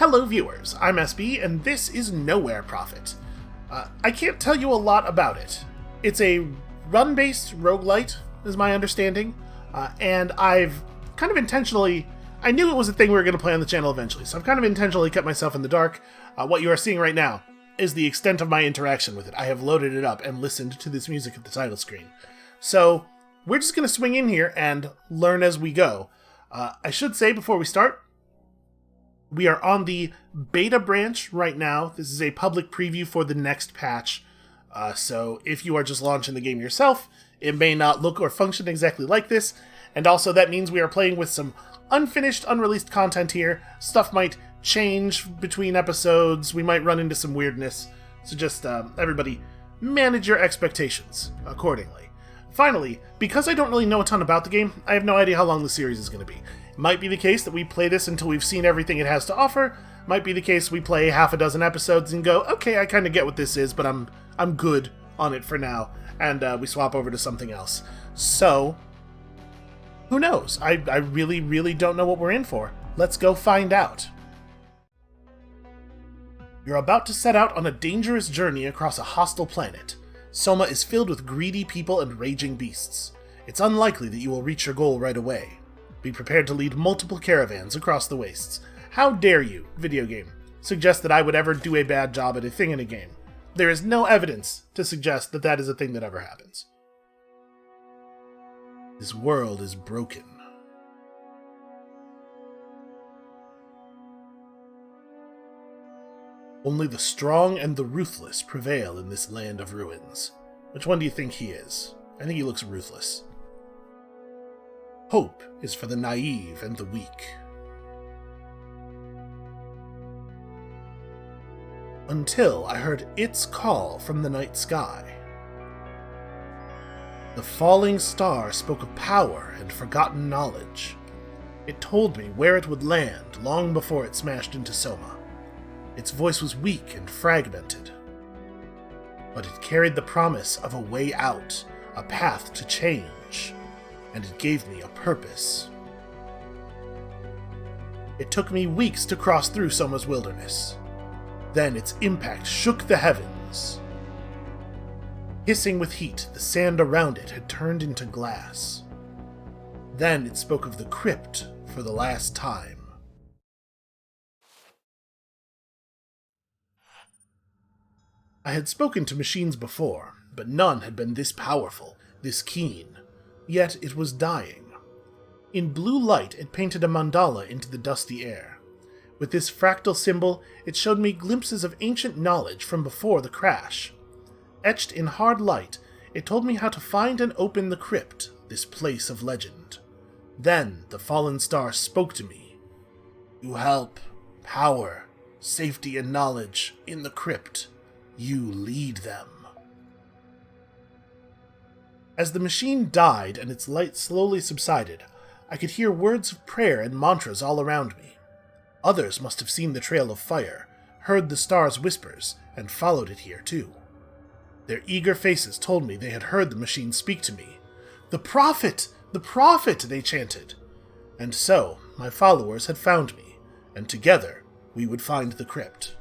Hello viewers, I'm SB, and this is Nowhere Prophet. I can't tell you a lot about it. It's a run-based roguelite, is my understanding, and I've kind of intentionally... I knew it was a thing we were going to play on the channel eventually, so I've kind of intentionally kept myself in the dark. What you are seeing right now is the extent of my interaction with it. I have loaded it up and listened to this music at the title screen. So, we're just going to swing in here and learn as we go. I should say before we start, we are on the beta branch right now. This is a public preview for the next patch. So if you are just launching the game yourself, it may not look or function exactly like this. And also that means we are playing with some unfinished, unreleased content here. Stuff might change between episodes. We might run into some weirdness. So just everybody manage your expectations accordingly. Finally, because I don't really know a ton about the game, I have no idea how long the series is going to be. It might be the case that we play this until we've seen everything it has to offer. Might be the case we play half a dozen episodes and go, okay, I kind of get what this is, but I'm good on it for now, and we swap over to something else. So, who knows? I really, really don't know what we're in for. Let's go find out. You're about to set out on a dangerous journey across a hostile planet. Soma is filled with greedy people and raging beasts. It's unlikely that you will reach your goal right away. Be prepared to lead multiple caravans across the wastes. How dare you, video game, suggest that I would ever do a bad job at a thing in a game? There is no evidence to suggest that that is a thing that ever happens. This world is broken. Only the strong and the ruthless prevail in this land of ruins. Which one do you think he is? I think he looks ruthless. Hope is for the naive and the weak. Until I heard its call from the night sky. The falling star spoke of power and forgotten knowledge. It told me where it would land long before it smashed into Soma. Its voice was weak and fragmented, but it carried the promise of a way out, a path to change, and it gave me a purpose. It took me weeks to cross through Soma's wilderness. Then its impact shook the heavens. Hissing with heat, the sand around it had turned into glass. Then it spoke of the crypt for the last time. I had spoken to machines before, but none had been this powerful, this keen. Yet it was dying. In blue light, it painted a mandala into the dusty air. With this fractal symbol, it showed me glimpses of ancient knowledge from before the crash. Etched in hard light, it told me how to find and open the crypt, this place of legend. Then the fallen star spoke to me. You help, power, safety and knowledge in the crypt. You lead them. As the machine died and its light slowly subsided, I could hear words of prayer and mantras all around me. Others must have seen the trail of fire, heard the star's whispers, and followed it here too. Their eager faces told me they had heard the machine speak to me. The Prophet! The Prophet! They chanted. And so, my followers had found me, and together we would find the crypt.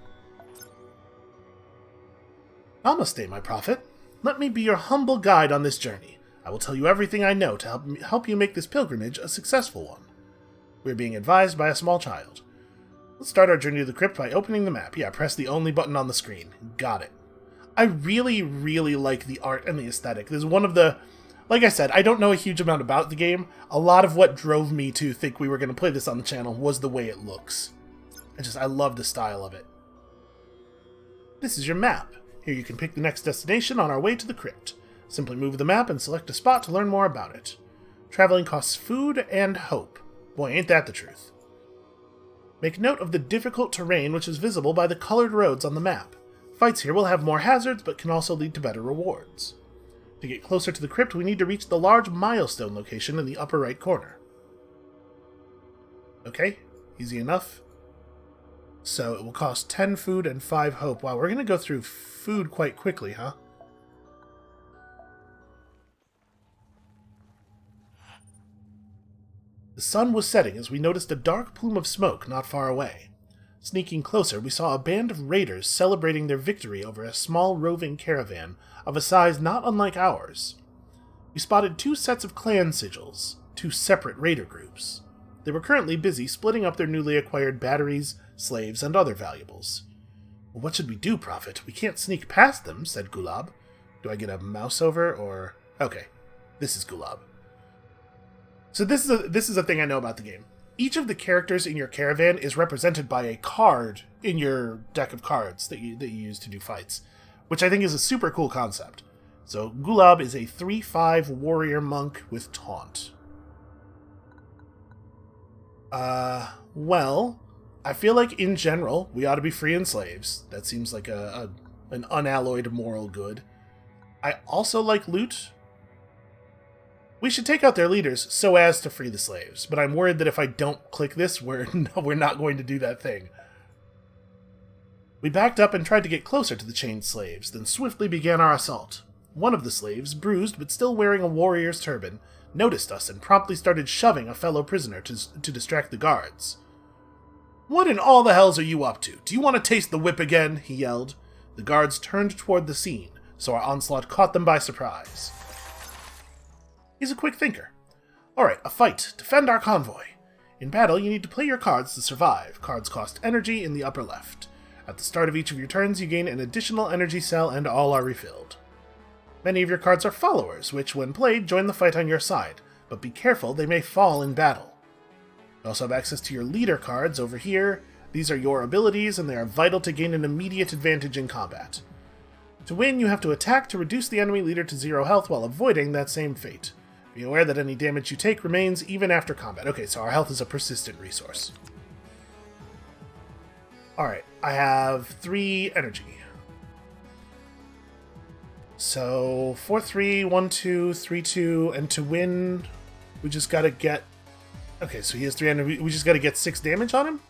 Namaste, my prophet. Let me be your humble guide on this journey. I will tell you everything I know to help you make this pilgrimage a successful one. We are being advised by a small child. Let's start our journey to the crypt by opening the map. Yeah, press the only button on the screen. Got it. I really, really like the art and the aesthetic. This is one of the... Like I said, I don't know a huge amount about the game. A lot of what drove me to think we were going to play this on the channel was the way it looks. I love the style of it. This is your map. Here you can pick the next destination on our way to the crypt. Simply move the map and select a spot to learn more about it. Traveling costs food and hope. Boy, ain't that the truth. Make note of the difficult terrain which is visible by the colored roads on the map. Fights here will have more hazards, but can also lead to better rewards. To get closer to the crypt, we need to reach the large milestone location in the upper right corner. Okay, easy enough. So it will cost 10 food and 5 hope. Wow, we're going to go through food quite quickly, huh? The sun was setting as we noticed a dark plume of smoke not far away. Sneaking closer, we saw a band of raiders celebrating their victory over a small roving caravan of a size not unlike ours. We spotted 2 sets of clan sigils, 2 separate raider groups. They were currently busy splitting up their newly acquired batteries, slaves, and other valuables. Well, what should we do, Prophet? We can't sneak past them, said Gulab. Do I get a mouse over, or... Okay, this is Gulab. So this is a thing I know about the game. Each of the characters in your caravan is represented by a card in your deck of cards that you use to do fights, which I think is a super cool concept. So Gulab is a 3/5 warrior monk with taunt. Well, I feel like in general we ought to be freeing slaves. That seems like an unalloyed moral good. I also like loot. We should take out their leaders so as to free the slaves, but I'm worried that if I don't click this, we're not going to do that thing. We backed up and tried to get closer to the chained slaves, then swiftly began our assault. One of the slaves, bruised but still wearing a warrior's turban, noticed us and promptly started shoving a fellow prisoner to distract the guards. "What in all the hells are you up to? Do you want to taste the whip again?" he yelled. The guards turned toward the scene, so our onslaught caught them by surprise. He's a quick thinker. Alright, a fight. Defend our convoy. In battle, you need to play your cards to survive. Cards cost energy in the upper left. At the start of each of your turns, you gain an additional energy cell and all are refilled. Many of your cards are followers, which, when played, join the fight on your side, but be careful, they may fall in battle. You also have access to your leader cards over here. These are your abilities, and they are vital to gain an immediate advantage in combat. To win, you have to attack to reduce the enemy leader to 0 health while avoiding that same fate. Be aware that any damage you take remains even after combat. Okay, so our health is a persistent resource. Alright, I have 3 energy. So 4-3, 1-2, 3-2, and to win, we just gotta get... Okay, so he has 3 energy. We just gotta get 6 damage on him?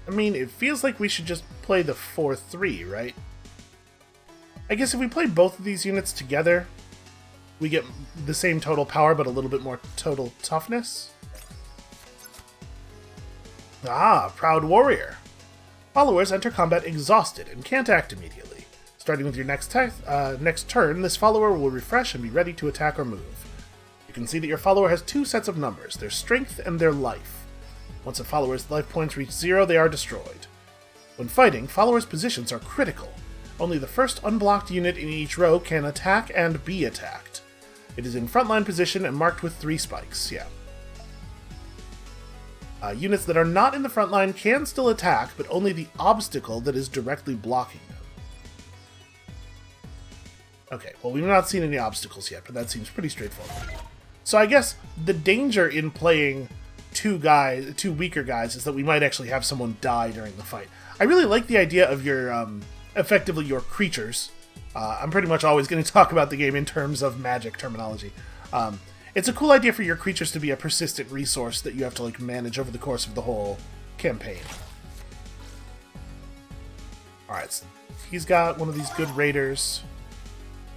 I mean, it feels like we should just play the 4-3, right? I guess if we play both of these units together, we get the same total power, but a little bit more total toughness. Ah, Proud Warrior. Followers enter combat exhausted and can't act immediately. Starting with your next turn, this follower will refresh and be ready to attack or move. You can see that your follower has 2 sets of numbers, their strength and their life. Once a follower's life points reach 0, they are destroyed. When fighting, followers' positions are critical. Only the first unblocked unit in each row can attack and be attacked. It is in frontline position and marked with 3 spikes, yeah. Units that are not in the front line can still attack, but only the obstacle that is directly blocking them. Okay, well, we've not seen any obstacles yet, but that seems pretty straightforward. So I guess the danger in playing 2 weaker guys is that we might actually have someone die during the fight. I really like the idea of your, effectively your creatures. I'm pretty much always going to talk about the game in terms of magic terminology. It's a cool idea for your creatures to be a persistent resource that you have to like manage over the course of the whole campaign. Alright, so he's got one of these good raiders.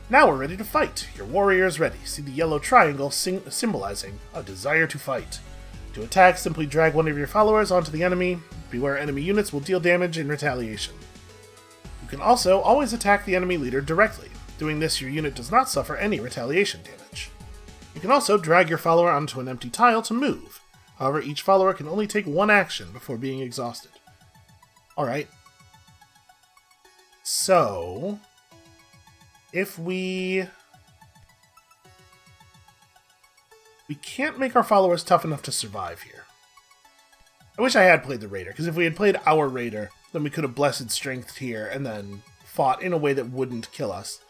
Now we're ready to fight. Your warrior is ready. See the yellow triangle symbolizing a desire to fight. To attack, simply drag one of your followers onto the enemy. Beware enemy units will deal damage in retaliation. You can also always attack the enemy leader directly. Doing this, your unit does not suffer any retaliation damage. You can also drag your follower onto an empty tile to move. However, each follower can only take 1 action before being exhausted. Alright. So, if we can't make our followers tough enough to survive here. I wish I had played the Raider, because if we had played our Raider, then we could have Blessed Strength here and then fought in a way that wouldn't kill us.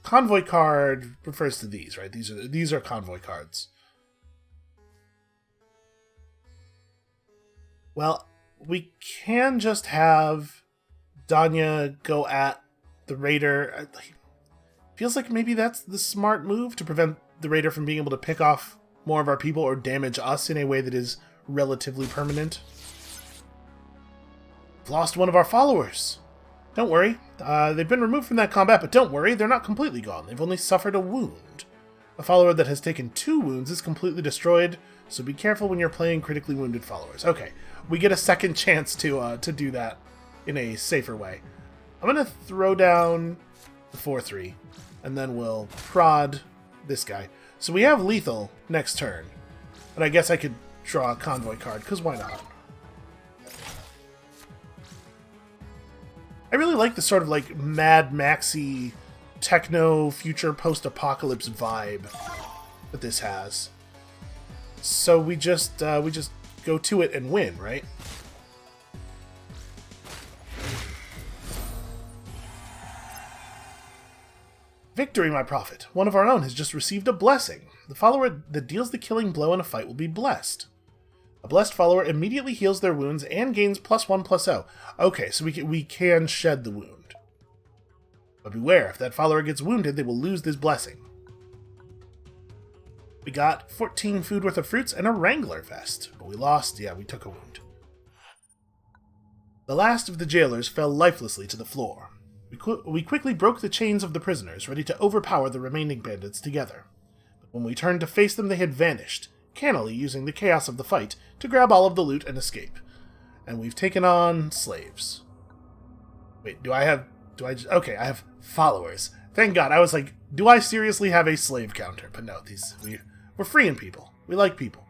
Convoy card refers to these, right? These are convoy cards. Well, we can just have Danya go at the Raider. Feels like maybe that's the smart move to prevent the Raider from being able to pick off more of our people or damage us in a way that is relatively permanent. We've lost one of our followers. Don't worry. They've been removed from that combat, but don't worry, they're not completely gone. They've only suffered a wound. A follower that has taken 2 wounds is completely destroyed, so be careful when you're playing critically wounded followers. Okay, we get a second chance to do that in a safer way. I'm going to throw down the 4-3, and then we'll prod this guy. So we have lethal next turn, and I guess I could draw a convoy card, because why not? I really like the sort of like Mad Maxy techno future post-apocalypse vibe that this has. So we just go to it and win, right? Victory, my prophet. One of our own has just received a blessing. The follower that deals the killing blow in a fight will be blessed. A blessed follower immediately heals their wounds and gains +1/+0. Okay, so we can shed the wound. But beware, if that follower gets wounded, they will lose this blessing. We got 14 food worth of fruits and a Wrangler vest. But we lost, yeah, we took a wound. The last of the jailers fell lifelessly to the floor. We quickly broke the chains of the prisoners, ready to overpower the remaining bandits together. But when we turned to face them, they had vanished, cannily using the chaos of the fight to grab all of the loot and escape. And we've taken on slaves. Wait, I have followers. Thank God, I was like, do I seriously have a slave counter? But no, we're freeing people. We like people.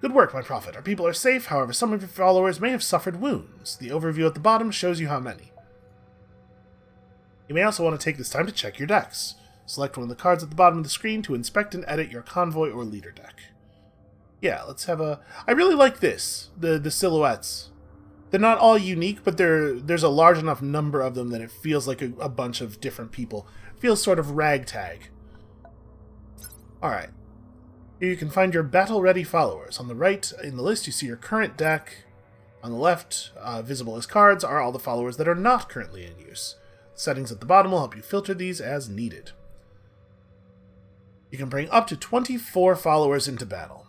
Good work, my prophet. Our people are safe, however, some of your followers may have suffered wounds. The overview at the bottom shows you how many. You may also want to take this time to check your decks. Select one of the cards at the bottom of the screen to inspect and edit your convoy or leader deck. Yeah, let's have a... I really like this, the silhouettes. They're not all unique, but there's a large enough number of them that it feels like a bunch of different people. It feels sort of ragtag. Alright. Here you can find your battle-ready followers. On the right in the list, you see your current deck. On the left, visible as cards, are all the followers that are not currently in use. Settings at the bottom will help you filter these as needed. You can bring up to 24 followers into battle.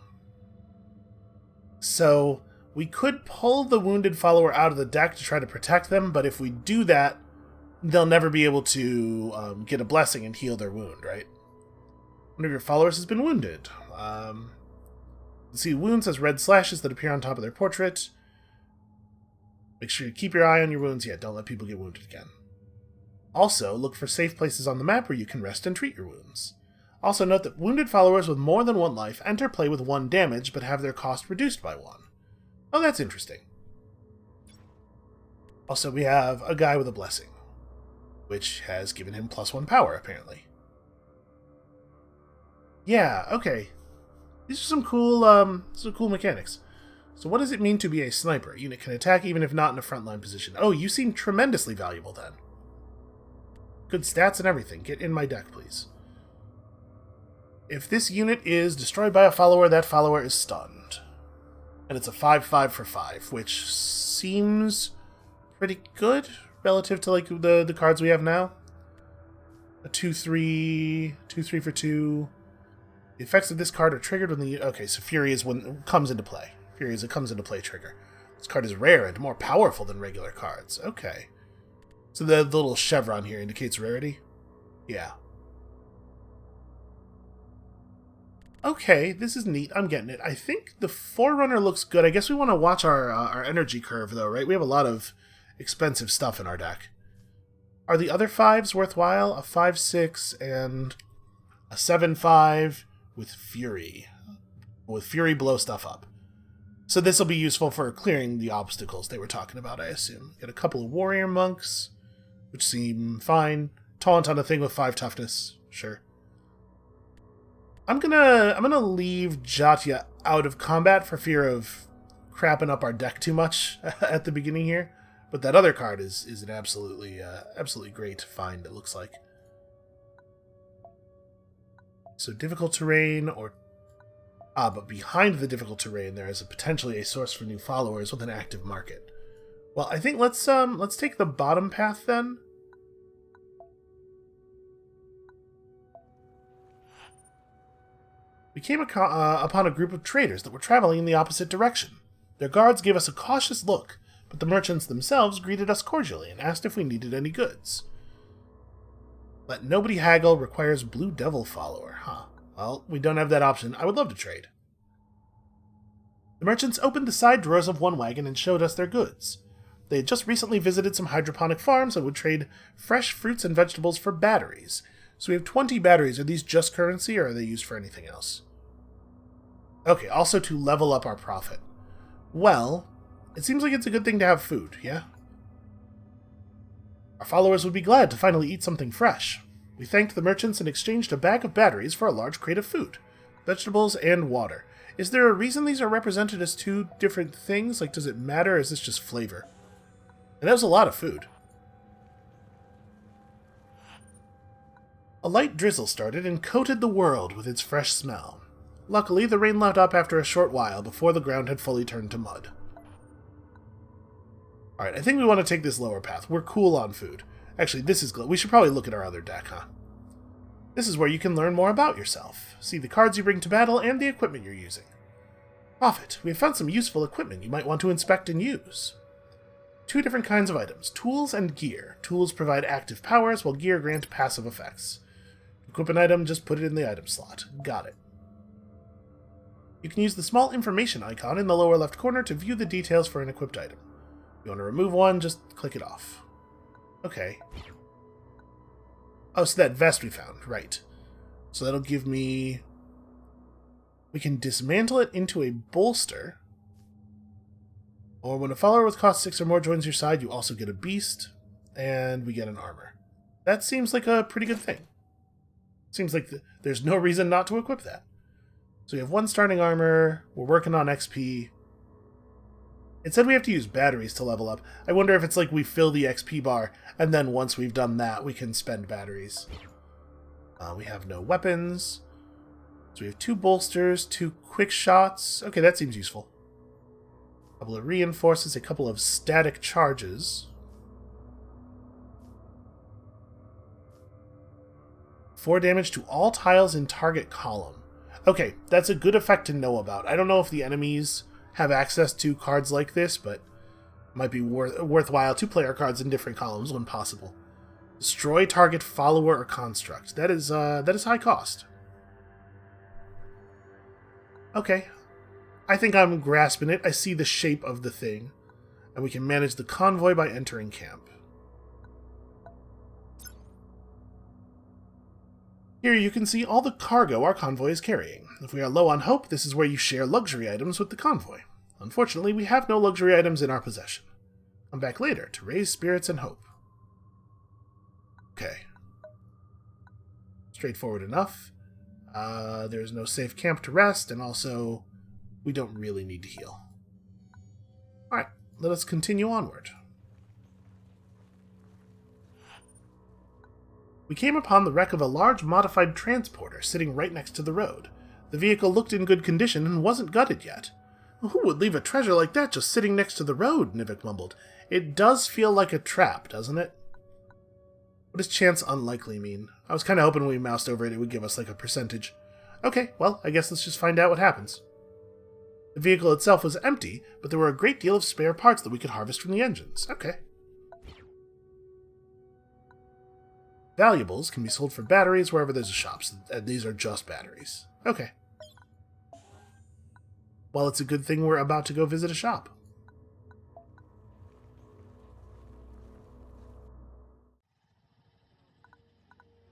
So, we could pull the wounded follower out of the deck to try to protect them, but if we do that, they'll never be able to get a blessing and heal their wound, right? One of your followers has been wounded. You see wounds as red slashes that appear on top of their portrait. Make sure you keep your eye on your wounds. Yeah, don't let people get wounded again. Also, look for safe places on the map where you can rest and treat your wounds. Also note that wounded followers with more than 1 life enter play with 1 damage, but have their cost reduced by 1. Oh, that's interesting. Also, we have a guy with a blessing, which has given him +1 power, apparently. Yeah, okay. These are some cool mechanics. So what does it mean to be a sniper? A unit can attack even if not in a frontline position. Oh, you seem tremendously valuable then. Good stats and everything. Get in my deck, please. If this unit is destroyed by a follower, that follower is stunned. And it's a 5/5 for 5, which seems pretty good relative to like the cards we have now. A 2/3 for 2. The effects of this card are triggered when the... Okay, so Fury is when it comes into play. Fury is a comes into play trigger. This card is rare and more powerful than regular cards. Okay. So the little chevron here indicates rarity? Yeah. Okay, this is neat. I'm getting it. I think the Forerunner looks good. I guess we want to watch our energy curve, though, right? We have a lot of expensive stuff in our deck. Are the other 5s worthwhile? A 5/6 and a 7/5 with Fury. With Fury, blow stuff up. So this will be useful for clearing the obstacles they were talking about, I assume. Get a couple of Warrior Monks, which seem fine. Taunt on a thing with 5 toughness. Sure. I'm gonna leave Jatya out of combat for fear of crapping up our deck too much at the beginning here. But that other card is an absolutely great find, it looks like. So difficult terrain or... but behind the difficult terrain there is potentially a source for new followers with an active market. Well, I think let's take the bottom path then. We came upon a group of traders that were traveling in the opposite direction. Their guards gave us a cautious look, but the merchants themselves greeted us cordially and asked if we needed any goods. Let nobody haggle requires Blue Devil follower. Huh. Well, we don't have that option. I would love to trade. The merchants opened the side drawers of one wagon and showed us their goods. They had just recently visited some hydroponic farms and would trade fresh fruits and vegetables for batteries. So we have 20 batteries. Are these just currency, or are they used for anything else? Okay, also to level up our profit. Well, it seems like it's a good thing to have food, yeah? Our followers would be glad to finally eat something fresh. We thanked the merchants and exchanged a bag of batteries for a large crate of food, vegetables, and water. Is there a reason these are represented as two different things? Like, does it matter, or is this just flavor? And that was a lot of food. A light drizzle started and coated the world with its fresh smell. Luckily, the rain let up after a short while before the ground had fully turned to mud. Alright, I think we want to take this lower path. We're cool on food. Actually, this is good. We should probably look at our other deck, huh? This is where you can learn more about yourself. See the cards you bring to battle and the equipment you're using. Prophet, we have found some useful equipment you might want to inspect and use. 2 different kinds of items, tools and gear. Tools provide active powers, while gear grant passive effects. Equip an item, just put it in the item slot. Got it. You can use the small information icon in the lower left corner to view the details for an equipped item. If you want to remove one, just click it off. Okay. Oh, so that vest we found, right. So that'll give me... We can dismantle it into a bolster. Or when a follower with cost 6 or more joins your side, you also get a beast, and we get an armor. That seems like a pretty good thing. Seems like there's no reason not to equip that. So we have 1 starting armor, we're working on XP. It said we have to use batteries to level up. I wonder if it's like we fill the XP bar, and then once we've done that, we can spend batteries. We have no weapons. So we have 2 bolsters, 2 quick shots. Okay, that seems useful. A couple of reinforces, a couple of static charges. 4 damage to all tiles in target column. Okay, that's a good effect to know about. I don't know if the enemies have access to cards like this, but it might be worthwhile to play our cards in different columns when possible. Destroy target follower or construct. That is high cost. Okay. I think I'm grasping it. I see the shape of the thing. And we can manage the convoy by entering camp. Here you can see all the cargo our convoy is carrying. If we are low on hope, this is where you share luxury items with the convoy. Unfortunately, we have no luxury items in our possession. Come back later to raise spirits and hope. Okay. Straightforward enough. There's no safe camp to rest, and also, we don't really need to heal. Alright, let us continue onward. We came upon the wreck of a large modified transporter sitting right next to the road. The vehicle looked in good condition and wasn't gutted yet. Who would leave a treasure like that just sitting next to the road? Nivik mumbled. It does feel like a trap, doesn't it? What does chance unlikely mean? I was kind of hoping when we moused over it, it would give us like a percentage. Okay, well, I guess let's just find out what happens. The vehicle itself was empty, but there were a great deal of spare parts that we could harvest from the engines. Okay. Valuables can be sold for batteries wherever there's a shop, and these are just batteries. Okay. Well, it's a good thing we're about to go visit a shop.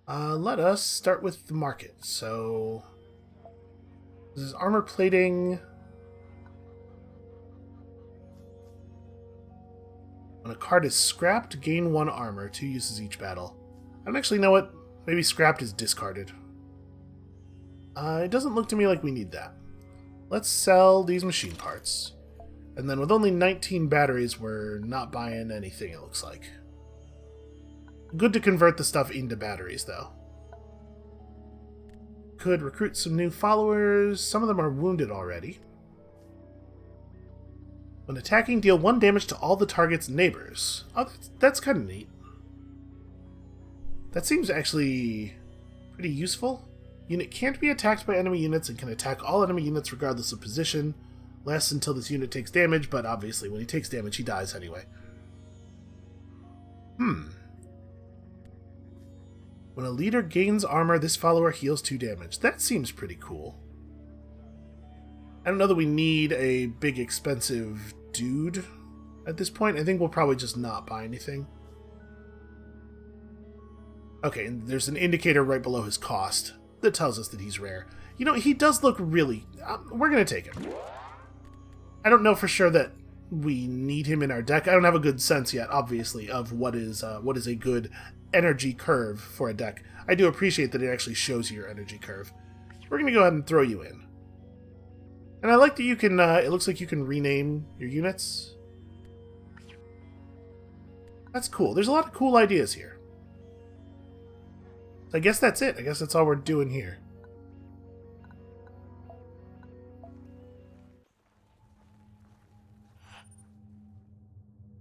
Let us start with the market. So, this is armor plating. When a card is scrapped, gain 1 armor, 2 uses each battle. I don't actually know what. Maybe scrapped is discarded. It doesn't look to me like we need that. Let's sell these machine parts. And then with only 19 batteries, we're not buying anything, it looks like. Good to convert the stuff into batteries, though. Could recruit some new followers. Some of them are wounded already. When attacking, deal 1 damage to all the target's neighbors. Oh, that's kind of neat. That seems actually pretty useful. Unit can't be attacked by enemy units and can attack all enemy units regardless of position. Lasts until this unit takes damage, but obviously when he takes damage, he dies anyway. When a leader gains armor, this follower heals 2 damage. That seems pretty cool. I don't know that we need a big expensive dude at this point. I think we'll probably just not buy anything. Okay, and there's an indicator right below his cost that tells us that he's rare. You know, he does look really... we're going to take him. I don't know for sure that we need him in our deck. I don't have a good sense yet, obviously, of what is a good energy curve for a deck. I do appreciate that it actually shows you your energy curve. We're going to go ahead and throw you in. And I like that you can... it looks like you can rename your units. That's cool. There's a lot of cool ideas here. I guess that's it. I guess that's all we're doing here.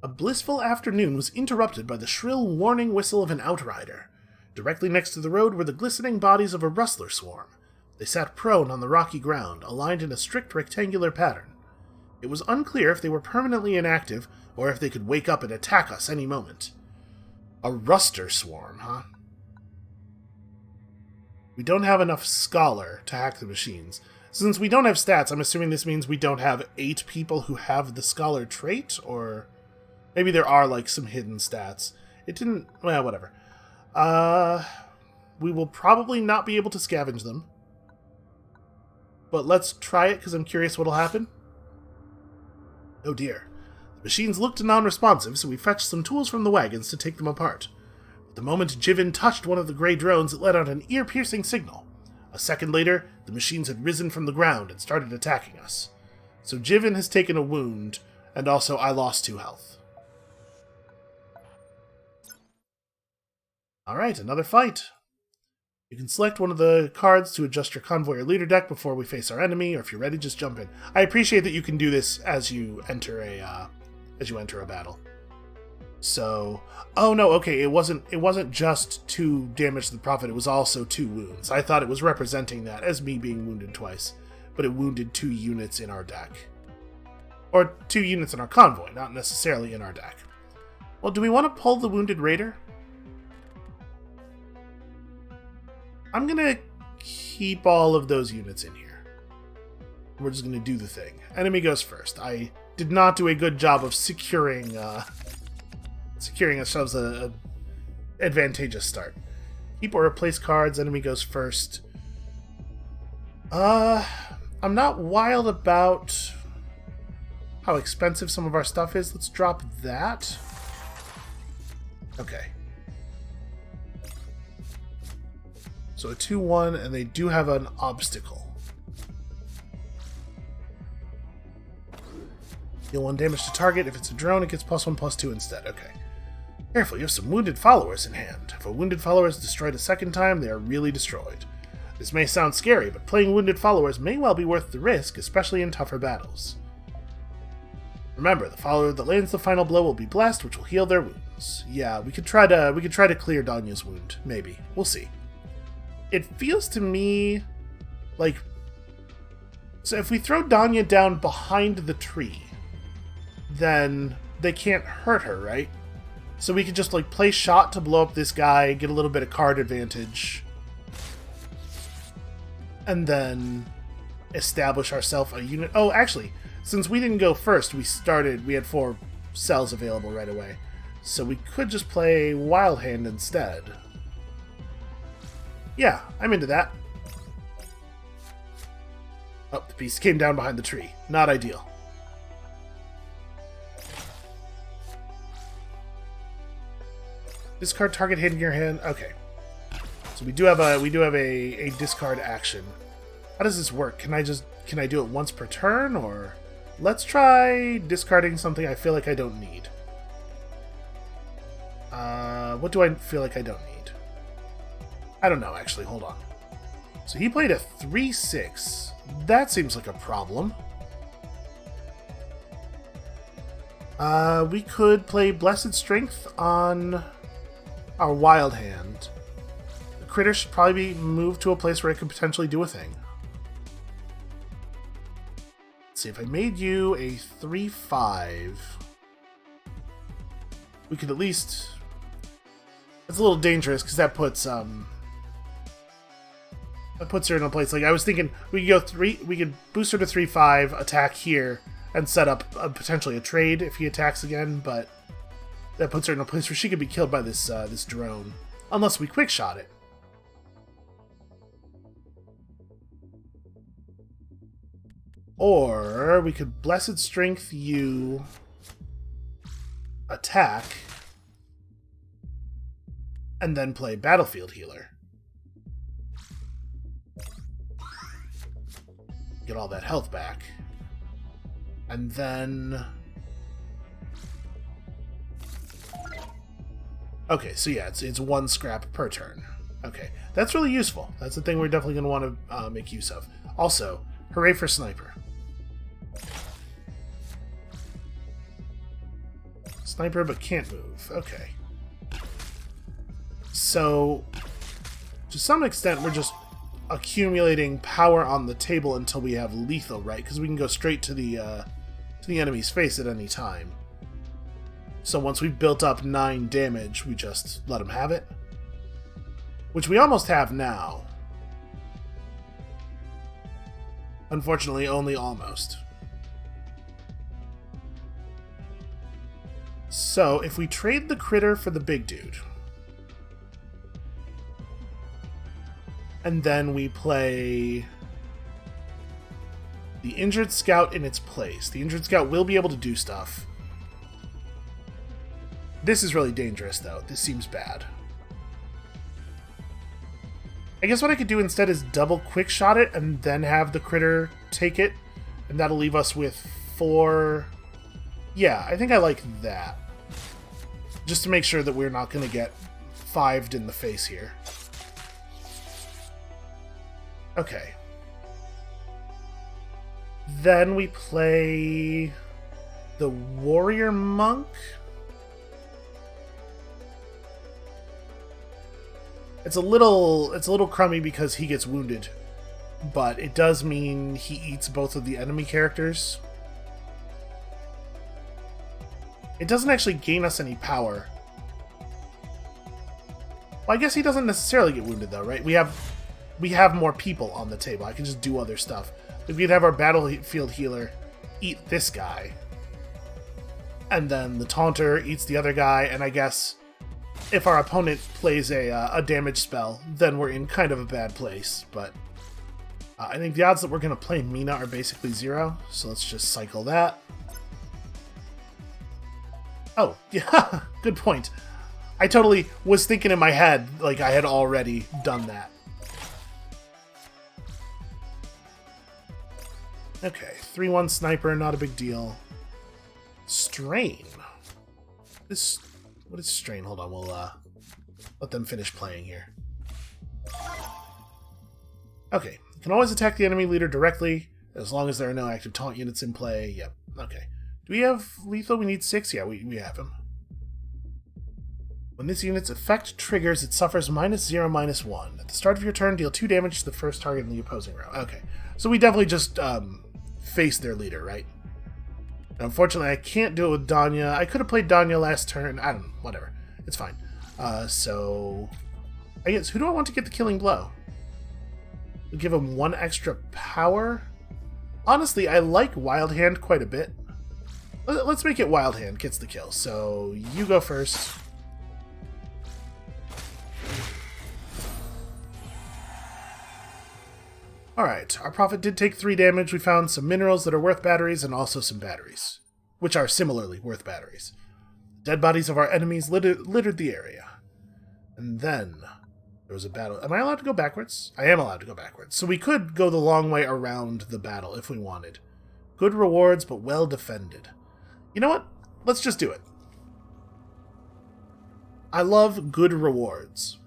A blissful afternoon was interrupted by the shrill warning whistle of an outrider. Directly next to the road were the glistening bodies of a rustler swarm. They sat prone on the rocky ground, aligned in a strict rectangular pattern. It was unclear if they were permanently inactive, or if they could wake up and attack us any moment. A rustler swarm, huh? We don't have enough scholar to hack the machines. Since we don't have stats, I'm assuming this means we don't have 8 people who have the scholar trait, or... maybe there are, like, some hidden stats. It didn't... well, whatever. We will probably not be able to scavenge them. But let's try it, because I'm curious what'll happen. Oh dear. The machines looked non-responsive, so we fetched some tools from the wagons to take them apart. The moment Jiven touched one of the gray drones, it let out an ear-piercing signal. A second later, the machines had risen from the ground and started attacking us. So Jiven has taken a wound, and also I lost 2 health. Alright, another fight. You can select one of the cards to adjust your convoy or leader deck before we face our enemy, or if you're ready, just jump in. I appreciate that you can do this as you enter a battle. So, oh no, okay, it wasn't just 2 damage to the prophet, it was also 2 wounds. I thought it was representing that as me being wounded twice, but it wounded 2 units in our deck. Or 2 units in our convoy, not necessarily in our deck. Well, do we want to pull the wounded raider? I'm gonna keep all of those units in here. We're just gonna do the thing. Enemy goes first. I did not do a good job of securing ourselves a advantageous start. Keep or replace cards. Enemy goes first. I'm not wild about how expensive some of our stuff is. Let's drop that. Okay. So a 2-1, and they do have an obstacle. Deal 1 damage to target. If it's a drone, it gets +1/+2 instead. Okay. Careful, you have some wounded followers in hand. If a wounded follower is destroyed a second time, they are really destroyed. This may sound scary, but playing wounded followers may well be worth the risk, especially in tougher battles. Remember, the follower that lands the final blow will be blessed, which will heal their wounds. Yeah, we could try to clear Danya's wound. Maybe. We'll see. It feels to me like... so if we throw Danya down behind the tree, then they can't hurt her, right? So we could just, like, play shot to blow up this guy, get a little bit of card advantage, and then establish ourselves a unit. Oh, actually, since we didn't go first, we had 4 cells available right away. So we could just play Wild Hand instead. Yeah, I'm into that. Oh, the beast came down behind the tree. Not ideal. Discard target hit in your hand. Okay. So we do have a discard action. How does this work? Can I do it once per turn, or let's try discarding something I feel like I don't need. What do I feel like I don't need? I don't know, actually. Hold on. So he played a 3/6. That seems like a problem. We could play Blessed Strength on our Wild Hand. The critter should probably be moved to a place where it could potentially do a thing. Let's see, if I made you a 3/5, we could at least... It's a little dangerous because that puts her in a place. Like, I was thinking we could boost her to 3/5, attack here, and set up potentially a trade if he attacks again, but that puts her in a place where she could be killed by this this drone. Unless we quick shot it. Or we could Blessed Strength you attack and then play Battlefield Healer. Get all that health back. And then... Okay, so yeah, it's 1 scrap per turn. Okay, that's really useful. That's the thing we're definitely going to want to make use of. Also, hooray for Sniper. Sniper, but can't move. Okay. So, to some extent, we're just accumulating power on the table until we have lethal, right? Because we can go straight to the enemy's face at any time. So once we've built up 9 damage, we just let him have it. Which we almost have now. Unfortunately, only almost. So, if we trade the critter for the big dude, and then we play the injured scout in its place. The injured scout will be able to do stuff. This is really dangerous, though. This seems bad. I guess what I could do instead is double quick shot it and then have the critter take it, and that'll leave us with 4... Yeah, I think I like that. Just to make sure that we're not going to get 5'd in the face here. Okay. Then we play the warrior monk. It's a little crummy because he gets wounded, but it does mean he eats both of the enemy characters. It doesn't actually gain us any power. Well, I guess he doesn't necessarily get wounded though, right? We have more people on the table. I can just do other stuff. We could have our battlefield healer eat this guy, and then the taunter eats the other guy, and I guess if our opponent plays a damage spell, then we're in kind of a bad place. But I think the odds that we're going to play Mina are basically 0, so let's just cycle that. Oh, yeah, good point. I totally was thinking in my head like I had already done that. Okay, 3/1 sniper, not a big deal. Strain. What is strain? Hold on, we'll let them finish playing here. Okay, you can always attack the enemy leader directly, as long as there are no active taunt units in play. Yep, okay. Do we have lethal? We need 6? Yeah, we have him. When this unit's effect triggers, it suffers -0, -1. At the start of your turn, deal 2 damage to the first target in the opposing row. Okay, so we definitely just face their leader, right? Unfortunately, I can't do it with Danya. I could have played Danya last turn. I don't know. Whatever. It's fine. So, I guess, who do I want to get the killing blow? We'll give him 1 extra power. Honestly, I like Wild Hand quite a bit. Let's make it Wild Hand gets the kill. So, you go first. Alright, our prophet did take 3 damage. We found some minerals that are worth batteries and also some batteries, which are similarly worth batteries. Dead bodies of our enemies littered the area. And then there was a battle. Am I allowed to go backwards? I am allowed to go backwards. So we could go the long way around the battle if we wanted. Good rewards, but well defended. You know what? Let's just do it. I love good rewards.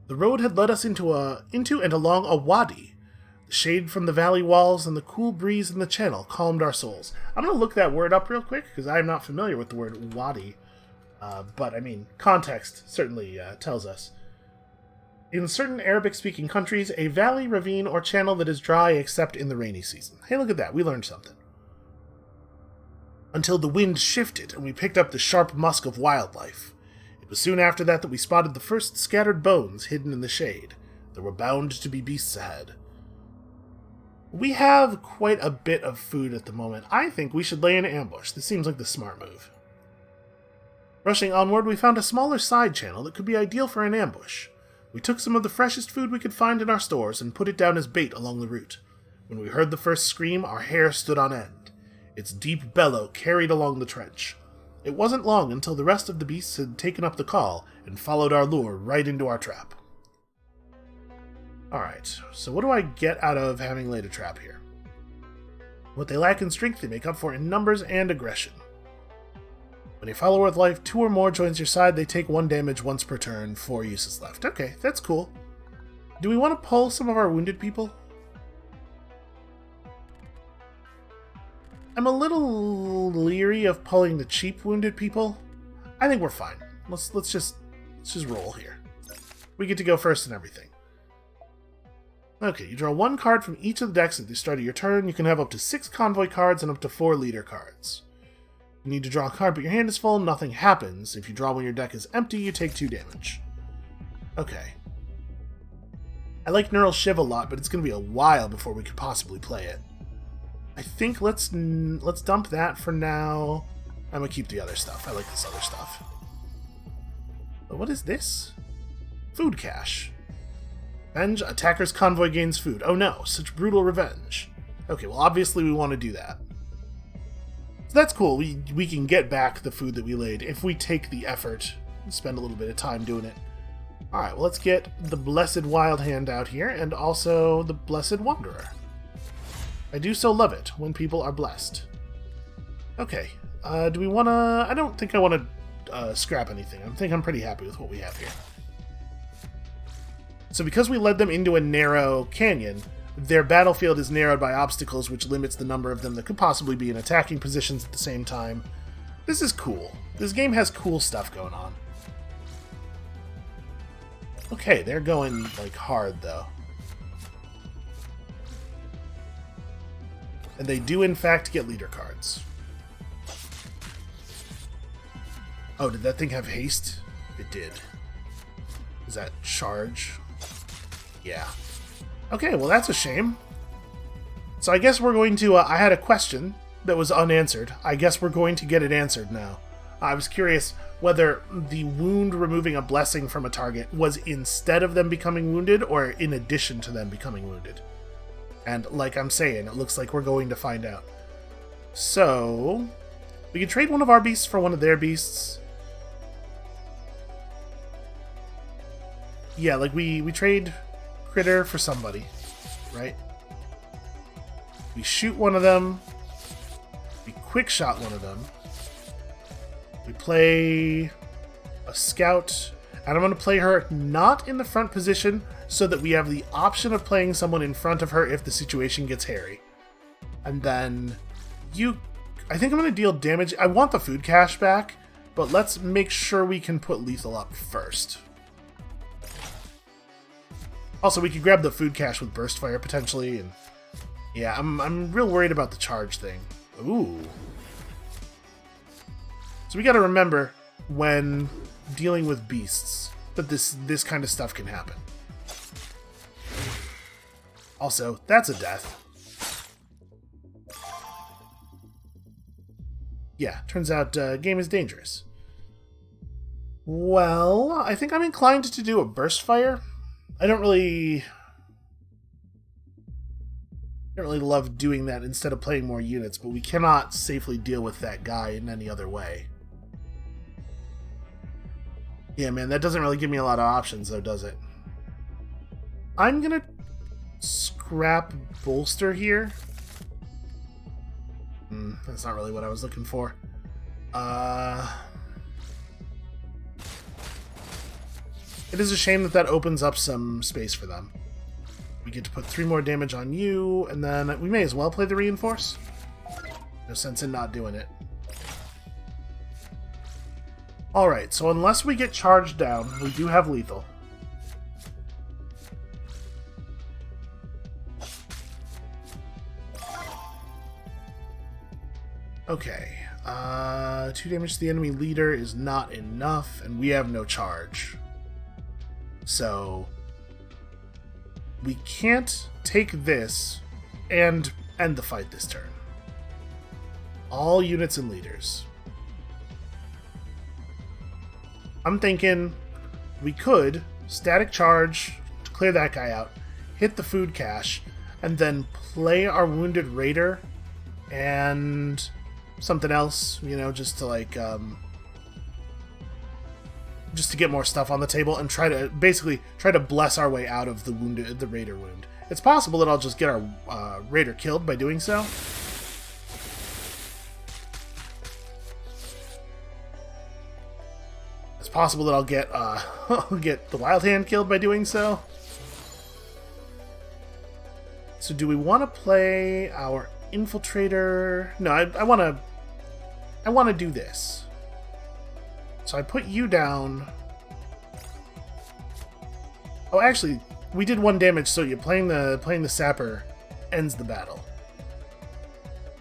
The road had led us into and along a wadi. The shade from the valley walls and the cool breeze in the channel calmed our souls. I'm going to look that word up real quick, because I'm not familiar with the word wadi. But, I mean, context certainly tells us. In certain Arabic-speaking countries, a valley, ravine, or channel that is dry except in the rainy season. Hey, look at that. We learned something. Until the wind shifted and we picked up the sharp musk of wildlife. It was soon after that we spotted the first scattered bones hidden in the shade. There were bound to be beasts ahead. We have quite a bit of food at the moment. I think we should lay an ambush. This seems like the smart move. Rushing onward, we found a smaller side channel that could be ideal for an ambush. We took some of the freshest food we could find in our stores and put it down as bait along the route. When we heard the first scream, our hair stood on end. Its deep bellow carried along the trench. It wasn't long until the rest of the beasts had taken up the call and followed our lure right into our trap. Alright, so what do I get out of having laid a trap here? What they lack in strength, they make up for in numbers and aggression. When a follower with life 2 or more joins your side, they take 1 damage once per turn, 4 uses left. Okay, that's cool. Do we want to pull some of our wounded people? I'm a little leery of pulling the cheap wounded people. I think we're fine. Let's just roll here. We get to go first and everything. Okay, you draw 1 card from each of the decks at the start of your turn. You can have up to 6 convoy cards and up to 4 leader cards. You need to draw a card, but your hand is full, nothing happens. If you draw when your deck is empty, you take 2 damage. Okay. I like Neural Shiv a lot, but it's going to be a while before we could possibly play it. I think let's dump that for now. I'm going to keep the other stuff. I like this other stuff. But what is this? Food cache. Revenge, attacker's convoy gains food. Oh no, such brutal revenge. Okay, well obviously we want to do that. So that's cool, we can get back the food that we laid if we take the effort and spend a little bit of time doing it. Alright, well let's get the Blessed Wild Hand out here, and also the Blessed Wanderer. I do so love it when people are blessed. Okay, do we want to... I don't think I want to scrap anything. I think I'm pretty happy with what we have here. So because we led them into a narrow canyon, their battlefield is narrowed by obstacles, which limits the number of them that could possibly be in attacking positions at the same time. This is cool. This game has cool stuff going on. Okay, they're going, like, hard, though. And they do, in fact, get leader cards. Oh, did that thing have haste? It did. Is that charge? Yeah. Okay, well that's a shame. So I guess we're going to... I had a question that was unanswered. I guess we're going to get it answered now. I was curious whether the wound removing a blessing from a target was instead of them becoming wounded or in addition to them becoming wounded. And like I'm saying, it looks like we're going to find out. So, we can trade one of our beasts for one of their beasts. Yeah, like we trade Critter for somebody, right? We shoot one of them. We quick shot one of them. We play a scout, and I'm going to play her not in the front position so that we have the option of playing someone in front of her if the situation gets hairy. And then I think I'm going to deal damage. I want the food cache back, but let's make sure we can put lethal up first. Also, we could grab the food cache with burst fire potentially, and yeah, I'm real worried about the charge thing. Ooh. So we got to remember when dealing with beasts that this kind of stuff can happen. Also, that's a death. Yeah, turns out game is dangerous. Well, I think I'm inclined to do a burst fire. I don't really love doing that instead of playing more units, but we cannot safely deal with that guy in any other way. Yeah, man, that doesn't really give me a lot of options, though, does it? I'm gonna scrap bolster here. That's not really what I was looking for. It is a shame that opens up some space for them. We get to put 3 more damage on you, and then we may as well play the Reinforce. No sense in not doing it. Alright, so unless we get charged down, we do have lethal. Okay. 2 damage to the enemy leader is not enough, and we have no charge. So we can't take this and end the fight this turn. All units and leaders. I'm thinking we could static charge to clear that guy out, hit the food cache, and then play our wounded raider and something else, just to just to get more stuff on the table and try to bless our way out of the raider wound. It's possible that I'll just get our raider killed by doing so. It's possible that I'll get I'll get the wild hand killed by doing so. So do we want to play our infiltrator? No, I want to do this. So I put you down. Oh, actually, we did 1 damage, so you playing the sapper ends the battle.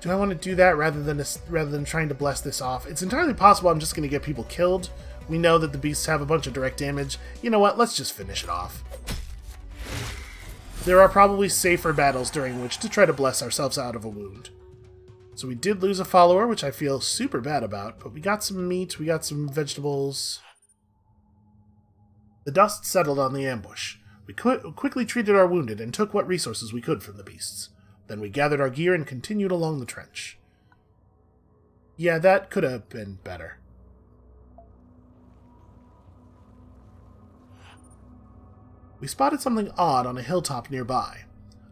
Do I want to do that rather than trying to bless this off? It's entirely possible I'm just going to get people killed. We know that the beasts have a bunch of direct damage. You know what? Let's just finish it off. There are probably safer battles during which to try to bless ourselves out of a wound. So we did lose a follower, which I feel super bad about, but we got some meat, we got some vegetables. The dust settled on the ambush. We quickly treated our wounded and took what resources we could from the beasts. Then we gathered our gear and continued along the trench. Yeah, that could have been better. We spotted something odd on a hilltop nearby.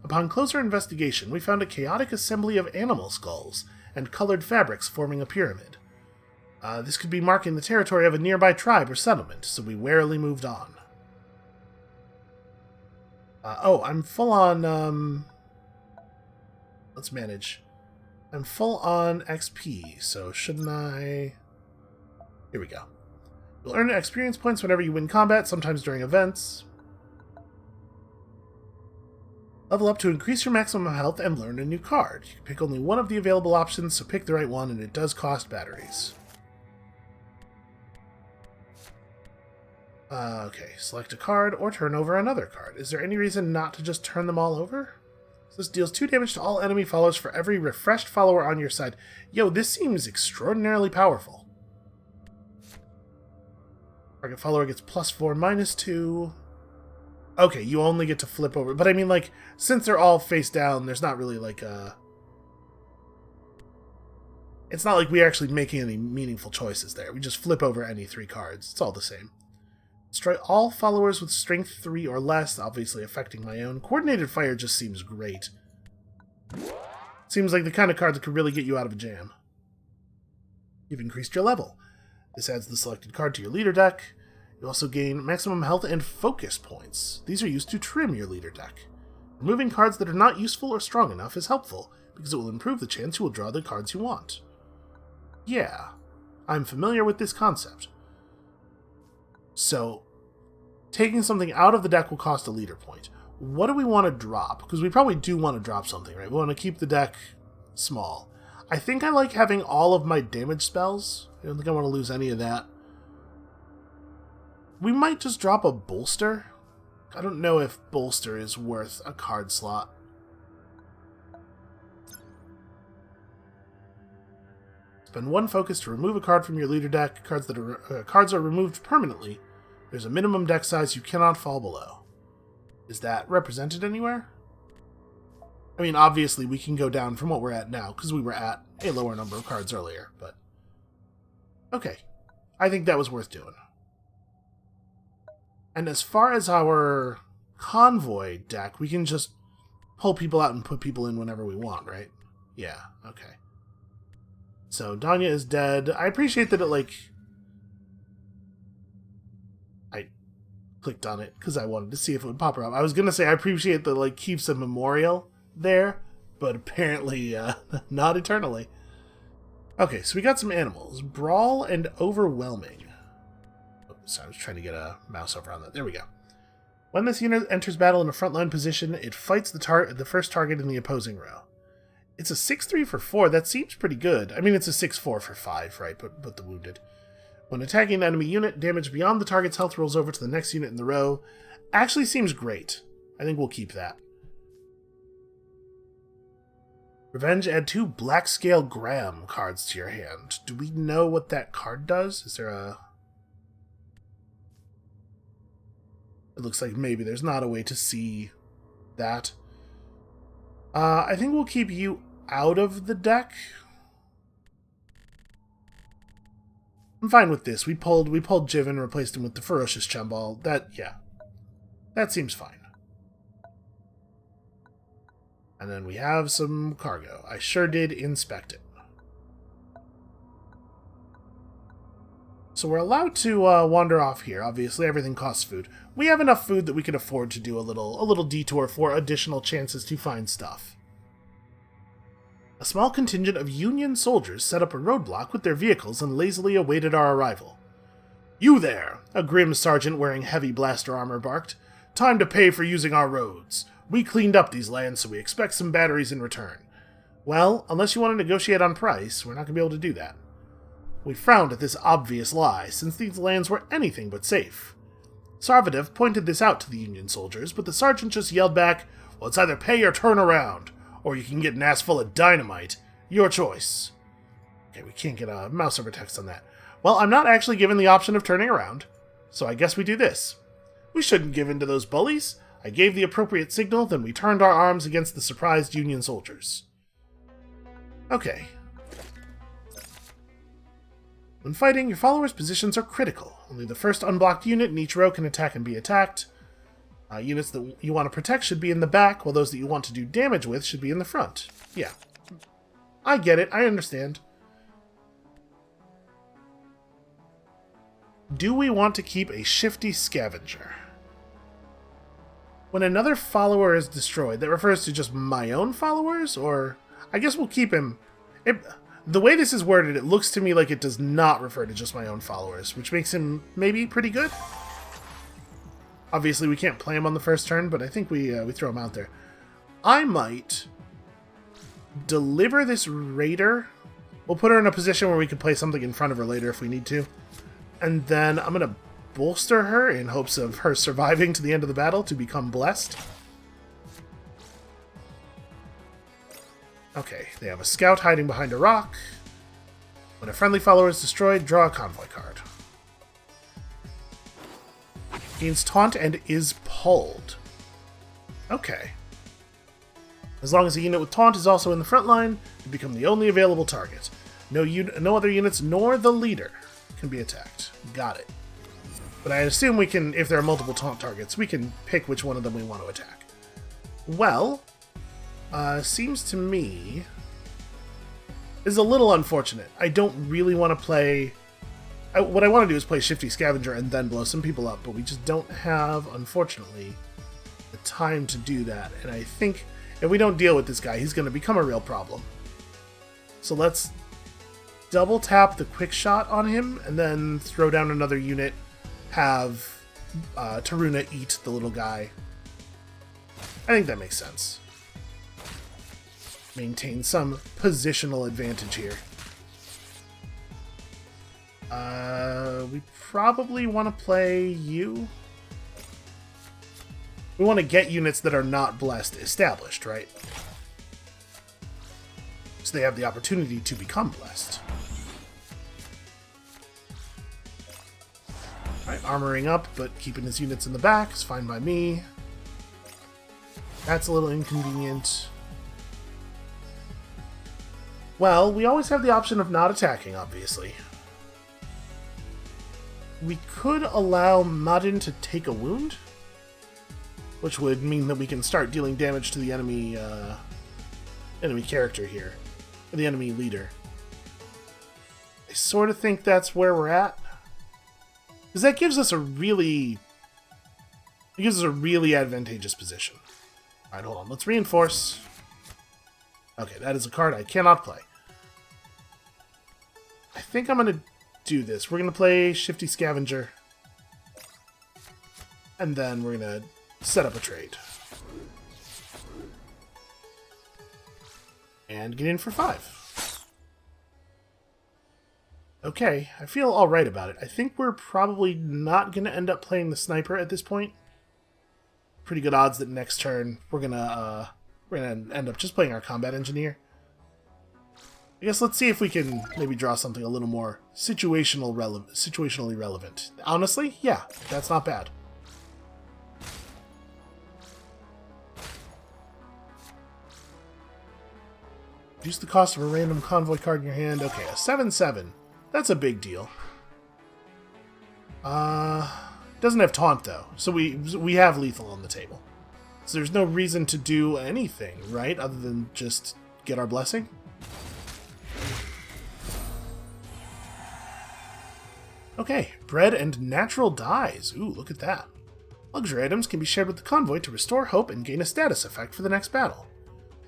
Upon closer investigation, we found a chaotic assembly of animal skulls and colored fabrics forming a pyramid. This could be marking the territory of a nearby tribe or settlement, so we warily moved on. I'm full on, let's manage. I'm full on XP, so shouldn't I... Here we go. You'll earn experience points whenever you win combat, sometimes during events. Level up to increase your maximum health and learn a new card. You can pick only one of the available options, so pick the right one, and it does cost batteries. Okay, select a card or turn over another card. Is there any reason not to just turn them all over? So this deals 2 damage to all enemy followers for every refreshed follower on your side. Yo, this seems extraordinarily powerful. Target follower gets +4, -2... Okay, you only get to flip over. But I mean, since they're all face down, there's not really, It's not like we're actually making any meaningful choices there. We just flip over any 3 cards. It's all the same. Destroy all followers with strength 3 or less, obviously affecting my own. Coordinated fire just seems great. Seems like the kind of card that could really get you out of a jam. You've increased your level. This adds the selected card to your leader deck. You also gain maximum health and focus points. These are used to trim your leader deck. Removing cards that are not useful or strong enough is helpful, because it will improve the chance you will draw the cards you want. Yeah, I'm familiar with this concept. So, taking something out of the deck will cost a leader point. What do we want to drop? Because we probably do want to drop something, right? We want to keep the deck small. I think I like having all of my damage spells. I don't think I want to lose any of that. We might just drop a bolster. I don't know if bolster is worth a card slot. Spend 1 focus to remove a card from your leader deck. Cards are removed permanently. There's a minimum deck size you cannot fall below. Is that represented anywhere? I mean, obviously we can go down from what we're at now, because we were at a lower number of cards earlier, but... Okay. I think that was worth doing. And as far as our convoy deck, we can just pull people out and put people in whenever we want, right? Yeah, okay. So, Danya is dead. I appreciate that it, I clicked on it because I wanted to see if it would pop her up. I was going to say I appreciate that it keeps a memorial there, but apparently not eternally. Okay, so we got some animals. Brawl and Overwhelming. So I was trying to get a mouse over on that. There we go. When this unit enters battle in a frontline position, it fights the first target in the opposing row. It's a 6-3 for 4. That seems pretty good. I mean, it's a 6-4 for 5, right? But the wounded. When attacking an enemy unit, damage beyond the target's health rolls over to the next unit in the row. Actually seems great. I think we'll keep that. Revenge, add 2 Black Scale Graham cards to your hand. Do we know what that card does? Is there a... It looks like maybe there's not a way to see that. I think we'll keep you out of the deck. I'm fine with this. We pulled Jiven, replaced him with the Ferocious Chembal. That seems fine. And then we have some cargo. I sure did inspect it. So we're allowed to wander off here. Obviously, everything costs food. We have enough food that we can afford to do a little detour for additional chances to find stuff. A small contingent of Union soldiers set up a roadblock with their vehicles and lazily awaited our arrival. "You there!" a grim sergeant wearing heavy blaster armor barked. "Time to pay for using our roads. We cleaned up these lands, so we expect some batteries in return." Well, unless you want to negotiate on price, we're not going to be able to do that. We frowned at this obvious lie, since these lands were anything but safe. Sarvadev pointed this out to the Union soldiers, but the sergeant just yelled back, "Well, it's either pay or turn around, or you can get an ass full of dynamite. Your choice." Okay, we can't get a mouse over text on that. Well, I'm not actually given the option of turning around, so I guess we do this. We shouldn't give in to those bullies. I gave the appropriate signal, then we turned our arms against the surprised Union soldiers. Okay. When fighting, your followers' positions are critical. Only the first unblocked unit in each row can attack and be attacked. Units that you want to protect should be in the back, while those that you want to do damage with should be in the front. Yeah. I get it. I understand. Do we want to keep a shifty scavenger? When another follower is destroyed, that refers to just my own followers? Or, I guess we'll keep him... The way this is worded, it looks to me like it does not refer to just my own followers, which makes him maybe pretty good. Obviously, we can't play him on the first turn, but I think we throw him out there. I might deliver this raider. We'll put her in a position where we can play something in front of her later if we need to. And then I'm going to bolster her in hopes of her surviving to the end of the battle to become blessed. Okay, they have a scout hiding behind a rock. When a friendly follower is destroyed, draw a convoy card. Gains taunt and is pulled. Okay. As long as a unit with taunt is also in the front line, you become the only available target. No other units nor the leader can be attacked. Got it. But I assume we can, if there are multiple taunt targets, we can pick which one of them we want to attack. Well, seems to me is a little unfortunate. I don't really want to play... what I want to do is play Shifty Scavenger and then blow some people up, but we just don't have, unfortunately, the time to do that. And I think if we don't deal with this guy, he's going to become a real problem. So let's double tap the quick shot on him and then throw down another unit, have Taruna eat the little guy. I think that makes sense. Maintain some positional advantage here. We probably want to play you. We want to get units that are not blessed established, right? So they have the opportunity to become blessed. Alright, armoring up, but keeping his units in the back is fine by me. That's a little inconvenient. Well, we always have the option of not attacking, obviously. We could allow Madin to take a wound, which would mean that we can start dealing damage to the enemy character here, or the enemy leader. I sort of think that's where we're at, because that gives us a really advantageous position. All right, hold on. Let's reinforce. Okay, that is a card I cannot play. I think I'm going to do this. We're going to play Shifty Scavenger. And then we're going to set up a trade. And get in for 5. Okay, I feel alright about it. I think we're probably not going to end up playing the sniper at this point. Pretty good odds that next turn we're gonna end up just playing our combat engineer. I guess let's see if we can maybe draw something a little more situationally relevant. Honestly, yeah, that's not bad. Reduce the cost of a random convoy card in your hand. Okay, a 7/7. That's a big deal. Doesn't have taunt though, so we have lethal on the table. So there's no reason to do anything, right? Other than just get our blessing. Okay, bread and natural dyes. Ooh, look at that. Luxury items can be shared with the convoy to restore hope and gain a status effect for the next battle.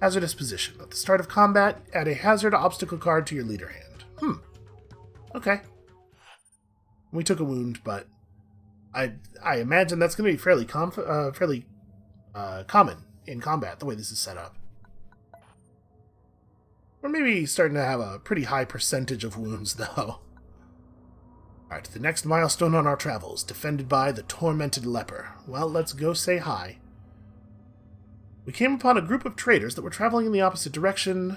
Hazardous position. At the start of combat, add a hazard obstacle card to your leader hand. Okay. We took a wound, but I imagine that's going to be fairly common in combat, the way this is set up. We're maybe starting to have a pretty high percentage of wounds, though. Alright, the next milestone on our travels, defended by the Tormented Leper. Well, let's go say hi. We came upon a group of traders that were traveling in the opposite direction.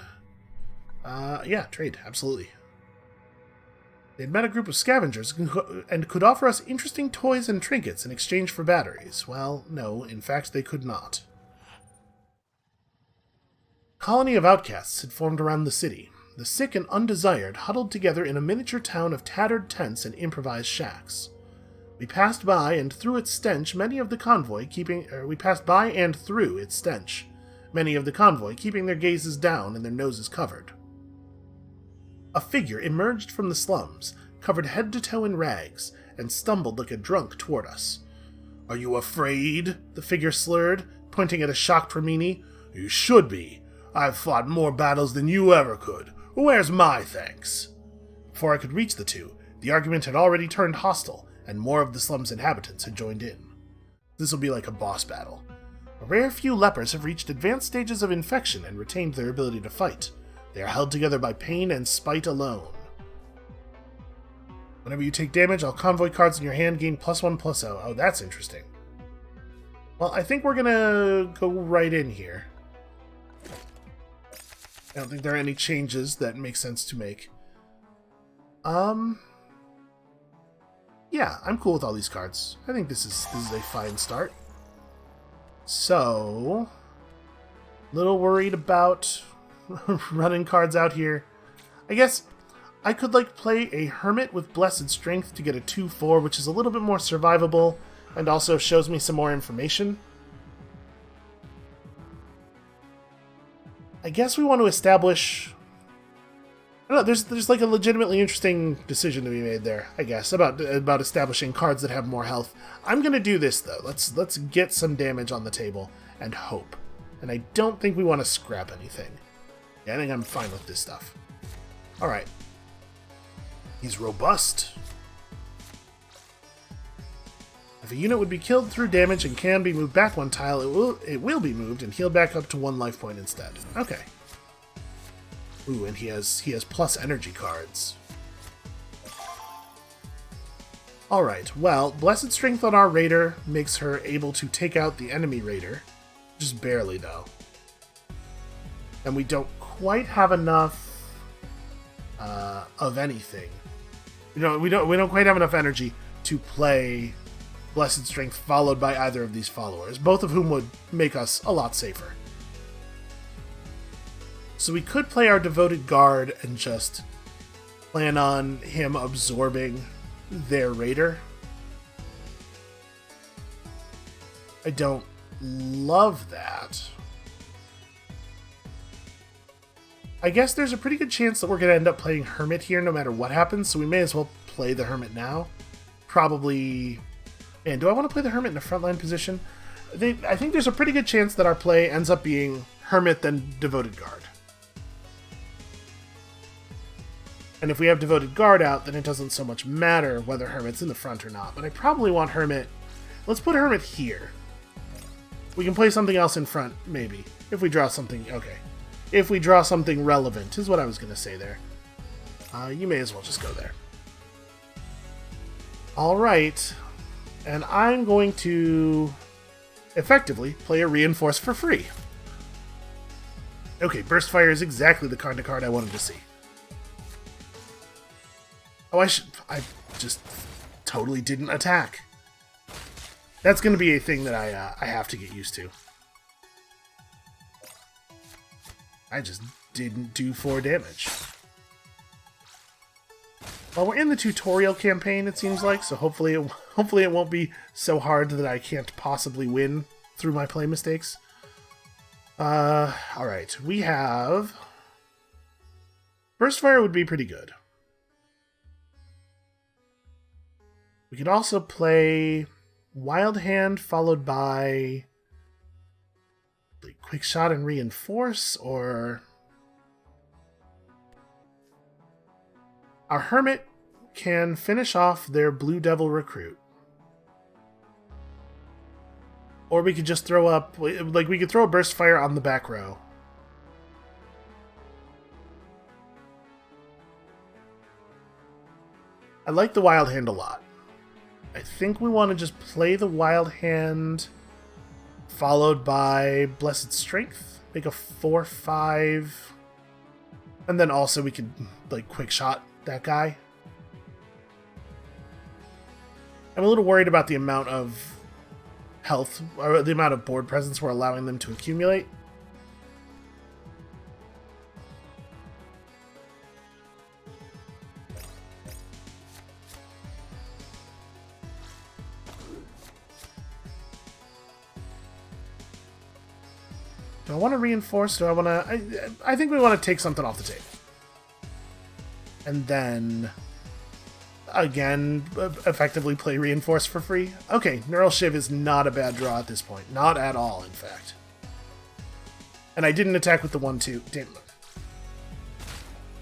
Yeah, trade, absolutely. They had met a group of scavengers and could offer us interesting toys and trinkets in exchange for batteries. Well, no, in fact they could not. A colony of outcasts had formed around the city. The sick and undesired huddled together in a miniature town of tattered tents and improvised shacks. We passed by and through its stench, many of the convoy keeping their gazes down and their noses covered. A figure emerged from the slums, covered head to toe in rags, and stumbled like a drunk toward us. "Are you afraid?" the figure slurred, pointing at a shocked Ramini. "You should be. I've fought more battles than you ever could. Where's my thanks?" Before I could reach the two, the argument had already turned hostile, and more of the slum's inhabitants had joined in. This will be like a boss battle. A rare few lepers have reached advanced stages of infection and retained their ability to fight. They are held together by pain and spite alone. Whenever you take damage, all convoy cards in your hand gain +1/+0. Oh, that's interesting. Well, I think we're gonna go right in here. I don't think there are any changes that make sense to make. Yeah, I'm cool with all these cards. I think this is a fine start. So, little worried about running cards out here. I guess I could play a Hermit with Blessed Strength to get a 2/4, which is a little bit more survivable and also shows me some more information. I guess we want to establish... I don't know, there's a legitimately interesting decision to be made there, I guess, about establishing cards that have more health. I'm going to do this, though. Let's get some damage on the table and hope. And I don't think we want to scrap anything. Yeah, I think I'm fine with this stuff. Alright. He's robust. If a unit would be killed through damage and can be moved back 1 tile, it will be moved and healed back up to 1 life point instead. Okay. Ooh, and he has plus energy cards. Alright, well, Blessed Strength on our Raider makes her able to take out the enemy Raider. Just barely, though. And we don't quite have enough of anything. We don't quite have enough energy to play Blessed Strength followed by either of these followers, both of whom would make us a lot safer. So we could play our Devoted Guard and just plan on him absorbing their Raider. I don't love that. I guess there's a pretty good chance that we're going to end up playing Hermit here no matter what happens, so we may as well play the Hermit now. Probably... And do I want to play the Hermit in a frontline position? I think there's a pretty good chance that our play ends up being Hermit then Devoted Guard. And if we have Devoted Guard out, then it doesn't so much matter whether Hermit's in the front or not. But I probably want Hermit... Let's put Hermit here. We can play something else in front, maybe. If we draw something... Okay. if we draw something relevant, is what I was going to say there. You may as well just go there. Alright, and I'm going to effectively play a Reinforce for free. Okay, Burst Fire is exactly the kind of card I wanted to see. Oh, I just totally didn't attack. That's going to be a thing that I have to get used to. I just didn't do 4 damage. Well, we're in the tutorial campaign, it seems like, so hopefully it won't be so hard that I can't possibly win through my play mistakes. Alright, we have... Burst Fire would be pretty good. We could also play Wild Hand followed by like Quick Shot and Reinforce, or our Hermit can finish off their Blue Devil recruit. Or we could just throw up, like we could throw a Burst Fire on the back row. I like the Wild Hand a lot. I think we want to just play the Wild Hand followed by Blessed Strength. Make a 4/5. And then also we could like Quick Shot that guy. I'm a little worried about the amount of health, or the amount of board presence we're allowing them to accumulate. Do I want to reinforce? Do I want to... I think we want to take something off the table. And then... again, effectively play Reinforce for free. Okay, Neural Shiv is not a bad draw at this point. Not at all, in fact. And I didn't attack with the 1/2. Damn.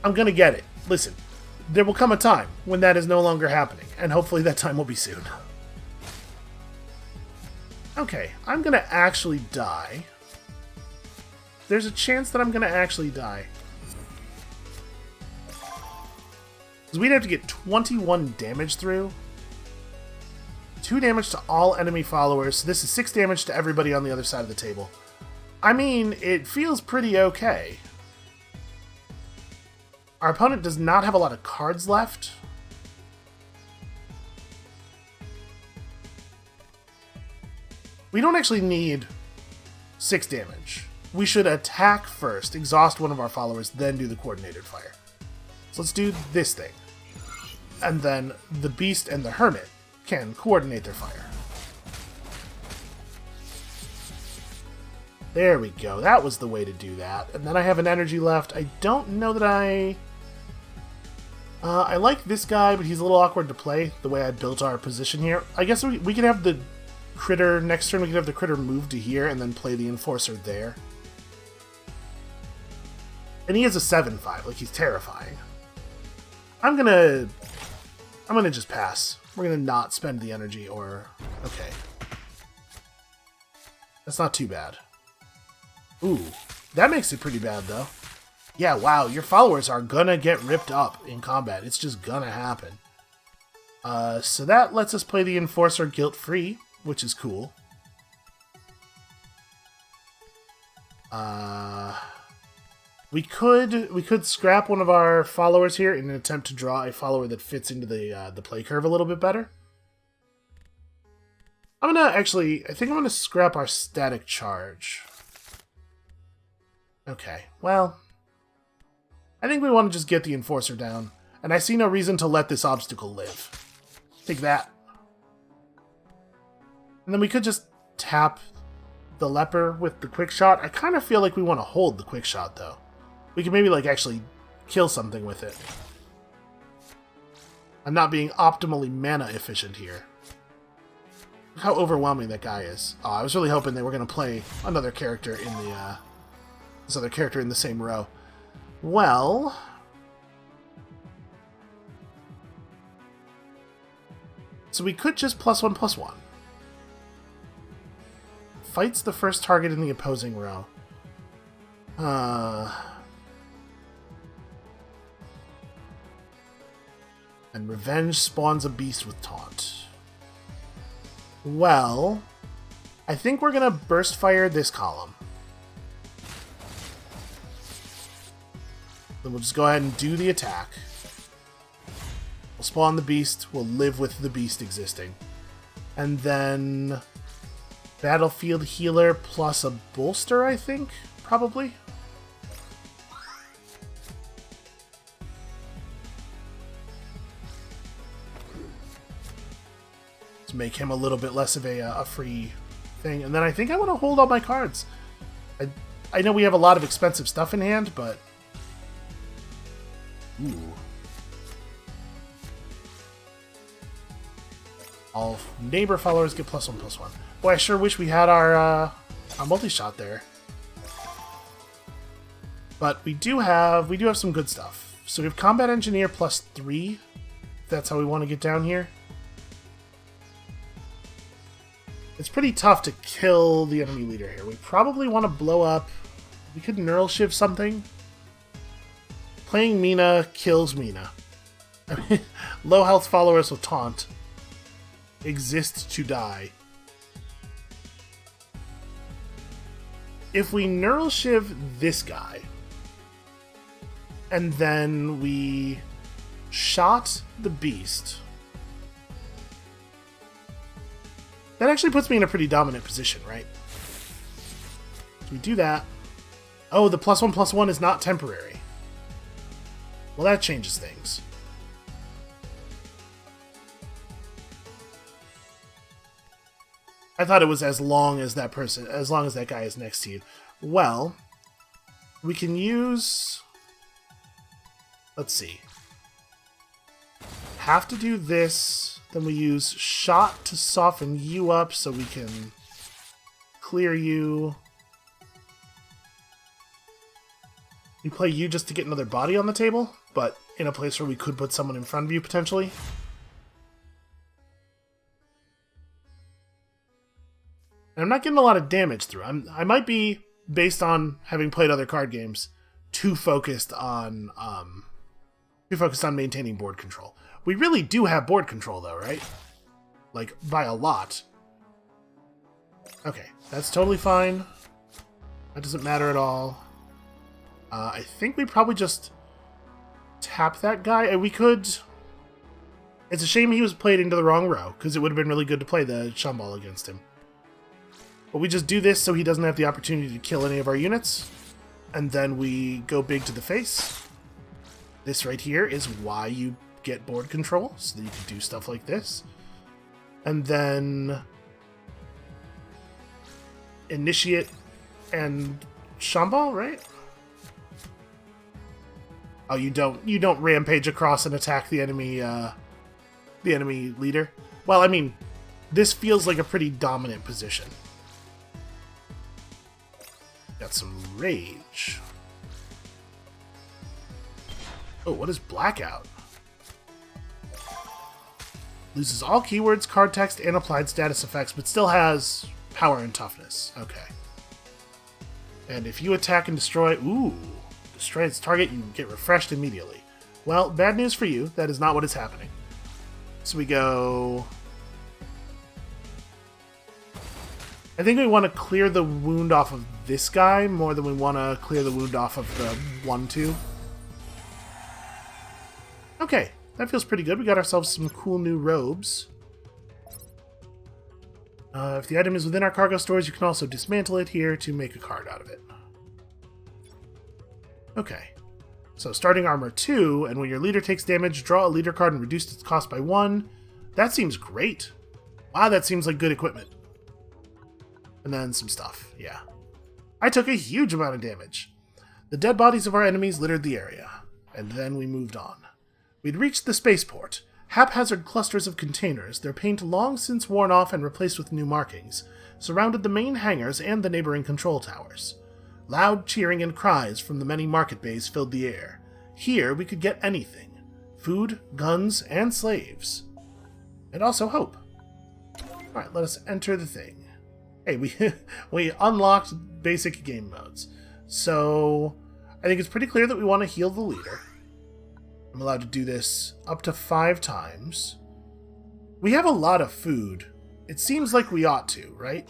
I'm gonna get it. Listen, there will come a time when that is no longer happening, and hopefully that time will be soon. Okay, I'm gonna actually die. There's a chance that I'm gonna actually die. Because we'd have to get 21 damage through. 2 damage to all enemy followers. So this is 6 damage to everybody on the other side of the table. I mean, it feels pretty okay. Our opponent does not have a lot of cards left. We don't actually need 6 damage. We should attack first, exhaust one of our followers, then do the coordinated fire. So let's do this thing. And then the Beast and the Hermit can coordinate their fire. There we go. That was the way to do that. And then I have an energy left. I don't know that I like this guy, but he's a little awkward to play, the way I built our position here. I guess we could have the critter, next turn we could have the critter move to here and then play the Enforcer there. And he is a 7/5, like he's terrifying. I'm gonna just pass. We're gonna not spend the energy, or... okay. That's not too bad. Ooh, that makes it pretty bad, though. Yeah, wow, your followers are gonna get ripped up in combat. It's just gonna happen. So that lets us play the Enforcer guilt-free, which is cool. We could scrap one of our followers here in an attempt to draw a follower that fits into the play curve a little bit better. I think I'm gonna scrap our static charge. Okay, well, I think we want to just get the Enforcer down, and I see no reason to let this obstacle live. Take that. And then we could just tap the Leper with the Quick Shot. I kind of feel like we want to hold the Quick Shot, though. We could maybe, like, actually kill something with it. I'm not being optimally mana efficient here. Look how overwhelming that guy is. Oh, I was really hoping they were going to play another character in the, this other character in the same row. Well... so we could just +1/+1. Fights the first target in the opposing row. And revenge spawns a beast with taunt. Well, I think we're gonna burst fire this column. Then we'll just go ahead and do the attack. We'll spawn the beast. We'll live with the beast existing. And then battlefield healer plus a bolster, I think, probably. To make him a little bit less of a free thing. And then I think I want to hold all my cards. I know we have a lot of expensive stuff in hand, but... Ooh. All neighbor followers get +1/+1. Boy, I sure wish we had our multi-shot there. But we do have some good stuff. So we have combat engineer +3. If that's how we want to get down here. It's pretty tough to kill the enemy leader here. We probably want to blow up. We could neural shift something. Playing Mina kills Mina. I mean, low health followers will taunt. Exist to die. If we neural shiv this guy, and then we shot the beast, that actually puts me in a pretty dominant position, right? So we do that. Oh, the +1/+1 is not temporary. Well, that changes things. I thought it was as long as that guy is next to you. Well, we can use... Let's see. Have to do this. Then we use shot to soften you up so we can clear you. We play you just to get another body on the table, but in a place where we could put someone in front of you potentially. And I'm not getting a lot of damage through. I might be, based on having played other card games, too focused on maintaining board control. We really do have board control though, right? Like, by a lot. Okay, that's totally fine. That doesn't matter at all. I think we probably just tap that guy. We could... It's a shame he was played into the wrong row, because it would have been really good to play the Shumball against him. But we just do this so he doesn't have the opportunity to kill any of our units. And then we go big to the face. This right here is why you get board control, so that you can do stuff like this. And then... Initiate and Shumball, right? Oh, you don't rampage across and attack the enemy leader? Well, I mean, this feels like a pretty dominant position. Got some rage. Oh, what is Blackout? Loses all keywords, card text, and applied status effects, but still has power and toughness. Okay. And if you attack and destroy... Ooh! Destroy its target, you get refreshed immediately. Well, bad news for you. That is not what is happening. So we go... I think we want to clear the wound off of this guy more than we want to clear the wound off of the 1-2. Okay, that feels pretty good. We got ourselves some cool new robes. If the item is within our cargo stores, you can also dismantle it here to make a card out of it. Okay, so starting armor 2, and when your leader takes damage, draw a leader card and reduce its cost by 1. That seems great. Wow, that seems like good equipment. And then some stuff, yeah. I took a huge amount of damage. The dead bodies of our enemies littered the area, and then we moved on. We'd reached the spaceport, haphazard clusters of containers, their paint long since worn off and replaced with new markings, surrounded the main hangars and the neighboring control towers. Loud cheering and cries from the many market bays filled the air. Here we could get anything. Food, guns, and slaves. And also hope. Alright, let us enter the thing. Hey, we unlocked basic game modes. So I think it's pretty clear that we want to heal the leader. I'm allowed to do this up to 5 times. We have a lot of food. It seems like we ought to, right?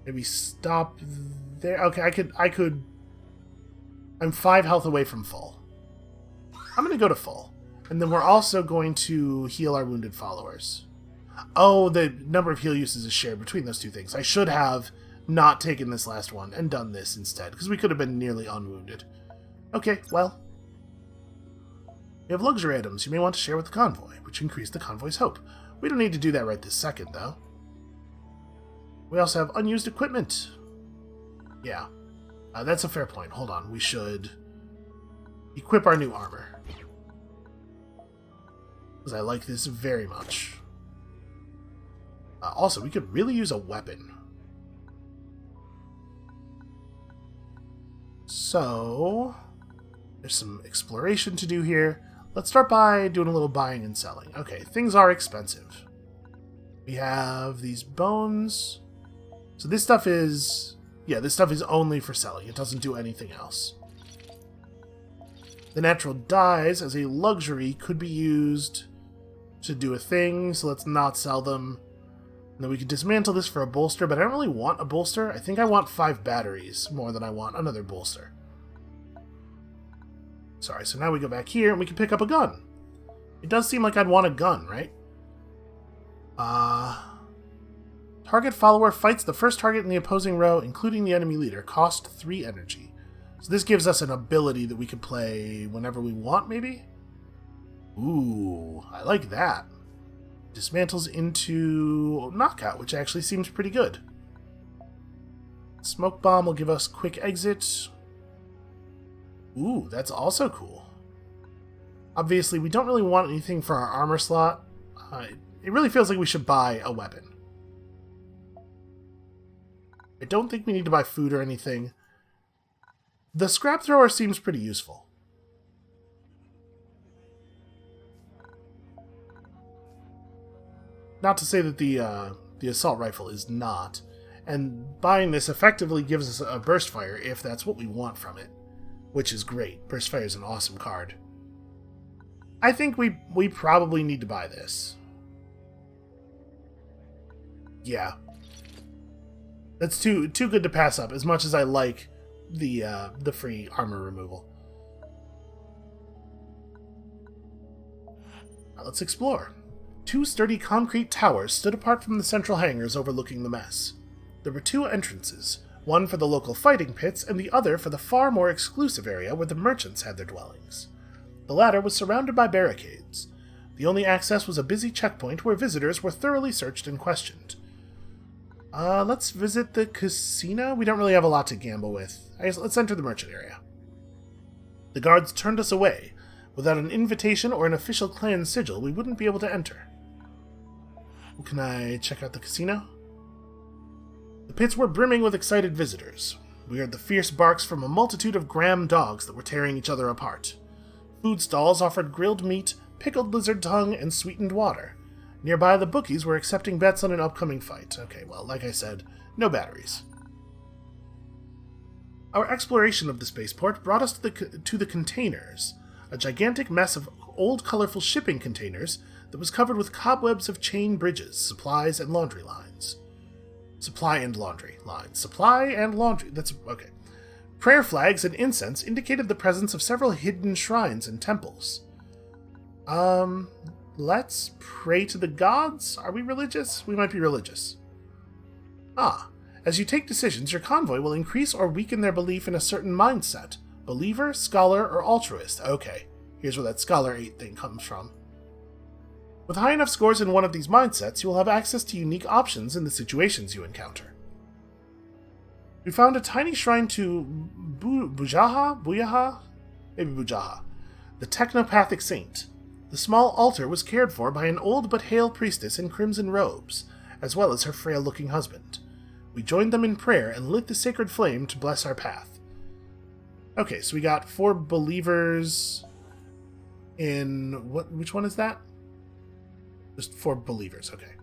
Maybe stop there. Okay, I could. I'm 5 health away from full. I'm going to go to full. And then we're also going to heal our wounded followers. Oh, the number of heal uses is shared between those two things. I should have not taken this last one and done this instead, because we could have been nearly unwounded. Okay, well. We have luxury items you may want to share with the convoy, which increase the convoy's hope. We don't need to do that right this second, though. We also have unused equipment. Yeah, that's a fair point. Hold on, we should equip our new armor. Because I like this very much. Also, we could really use a weapon. So, there's some exploration to do here. Let's start by doing a little buying and selling. Okay, things are expensive. We have these bones. So this stuff is... yeah, this stuff is only for selling. It doesn't do anything else. The natural dyes, as a luxury, could be used to do a thing, so let's not sell them. And then we could dismantle this for a bolster, but I don't really want a bolster. I think I want 5 batteries more than I want another bolster. Sorry, so now we go back here and we can pick up a gun. It does seem like I'd want a gun, right? Target follower fights the first target in the opposing row, including the enemy leader. Cost 3 energy. So this gives us an ability that we can play whenever we want, maybe? Ooh, I like that. Dismantles into knockout, which actually seems pretty good. Smoke bomb will give us quick exit. Ooh, that's also cool. Obviously, we don't really want anything for our armor slot. It really feels like we should buy a weapon. I don't think we need to buy food or anything. The scrap thrower seems pretty useful. Not to say that the assault rifle is not. And buying this effectively gives us a burst fire if that's what we want from it. Which is great. Burst fire is an awesome card. I think we probably need to buy this. Yeah. That's too good to pass up, as much as I like the free armor removal. Now let's explore. 2 sturdy concrete towers stood apart from the central hangars overlooking the mess. There were 2 entrances, one for the local fighting pits and the other for the far more exclusive area where the merchants had their dwellings. The latter was surrounded by barricades. The only access was a busy checkpoint where visitors were thoroughly searched and questioned. Let's visit the casino? We don't really have a lot to gamble with. I guess let's enter the merchant area. The guards turned us away. Without an invitation or an official clan sigil, we wouldn't be able to enter. Can I check out the casino? The pits were brimming with excited visitors. We heard the fierce barks from a multitude of Graham dogs that were tearing each other apart. Food stalls offered grilled meat, pickled lizard tongue, and sweetened water. Nearby, the bookies were accepting bets on an upcoming fight. Okay, well, like I said, no batteries. Our exploration of the spaceport brought us to the containers, a gigantic mess of old, colorful shipping containers that was covered with cobwebs of chain bridges, supplies, and laundry lines. Supply and laundry lines. Supply and laundry. That's okay. Prayer flags and incense indicated the presence of several hidden shrines and temples. Let's pray to the gods? Are we religious? We might be religious. As you take decisions, your convoy will increase or weaken their belief in a certain mindset. Believer, scholar, or altruist. Okay, here's where that scholar 8 thing comes from. With high enough scores in one of these mindsets, you will have access to unique options in the situations you encounter. We found a tiny shrine to Bujaha, the technopathic saint. The small altar was cared for by an old but hale priestess in crimson robes, as well as her frail-looking husband. We joined them in prayer and lit the sacred flame to bless our path. Okay, so we got 4 believers in... which one is that? Just 4 believers, okay.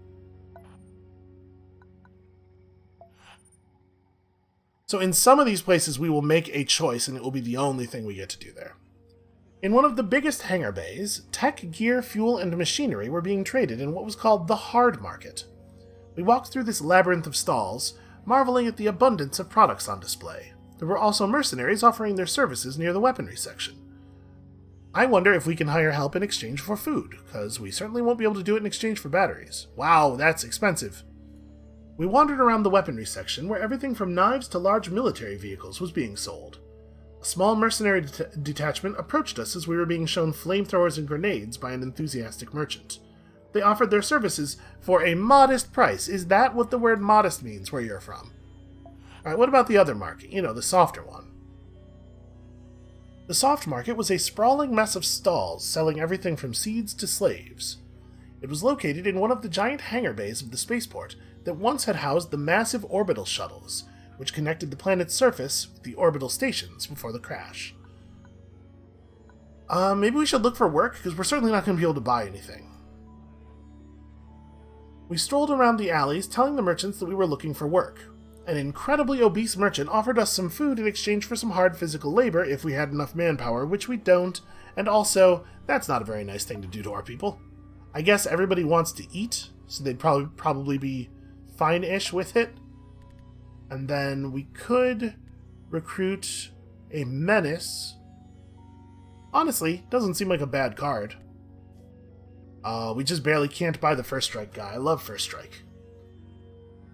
So in some of these places, we will make a choice, and it will be the only thing we get to do there. In one of the biggest hangar bays, tech, gear, fuel, and machinery were being traded in what was called the hard market. We walked through this labyrinth of stalls, marveling at the abundance of products on display. There were also mercenaries offering their services near the weaponry section. I wonder if we can hire help in exchange for food, because we certainly won't be able to do it in exchange for batteries. Wow, that's expensive. We wandered around the weaponry section, where everything from knives to large military vehicles was being sold. A small mercenary detachment approached us as we were being shown flamethrowers and grenades by an enthusiastic merchant. They offered their services for a modest price. Is that what the word modest means where you're from? Alright, what about the other market? You know, the softer one. The soft market was a sprawling mess of stalls selling everything from seeds to slaves. It was located in one of the giant hangar bays of the spaceport that once had housed the massive orbital shuttles, which connected the planet's surface with the orbital stations before the crash. Maybe we should look for work, because we're certainly not going to be able to buy anything. We strolled around the alleys, telling the merchants that we were looking for work. An incredibly obese merchant offered us some food in exchange for some hard physical labor if we had enough manpower, which we don't, and also, that's not a very nice thing to do to our people. I guess everybody wants to eat, so they'd probably be fine-ish with it. And then we could recruit a menace. Honestly, doesn't seem like a bad card. We just barely can't buy the First Strike guy. I love First Strike.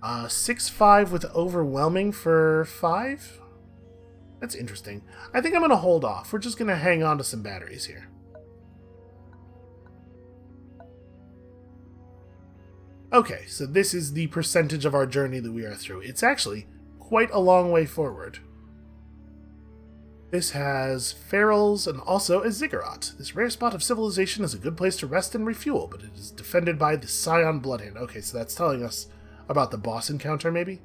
6-5 with Overwhelming for 5? That's interesting. I think I'm going to hold off. We're just going to hang on to some batteries here. Okay, so this is the percentage of our journey that we are through. It's actually quite a long way forward. This has ferals and also a ziggurat. This rare spot of civilization is a good place to rest and refuel, but it is defended by the Scion Bloodhand. Okay, so that's telling us about the boss encounter, maybe?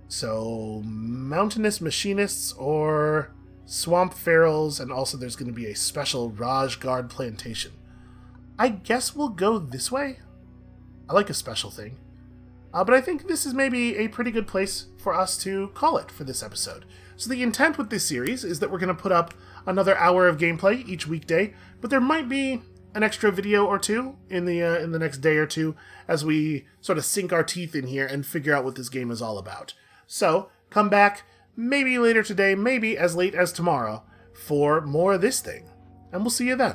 So, mountainous machinists or swamp ferals, and also there's going to be a special Raj Guard plantation. I guess we'll go this way. I like a special thing. But I think this is maybe a pretty good place for us to call it for this episode. So the intent with this series is that we're going to put up another hour of gameplay each weekday, but there might be an extra video or two in the next day or two as we sort of sink our teeth in here and figure out what this game is all about. So come back maybe later today, maybe as late as tomorrow, for more of this thing. And we'll see you then.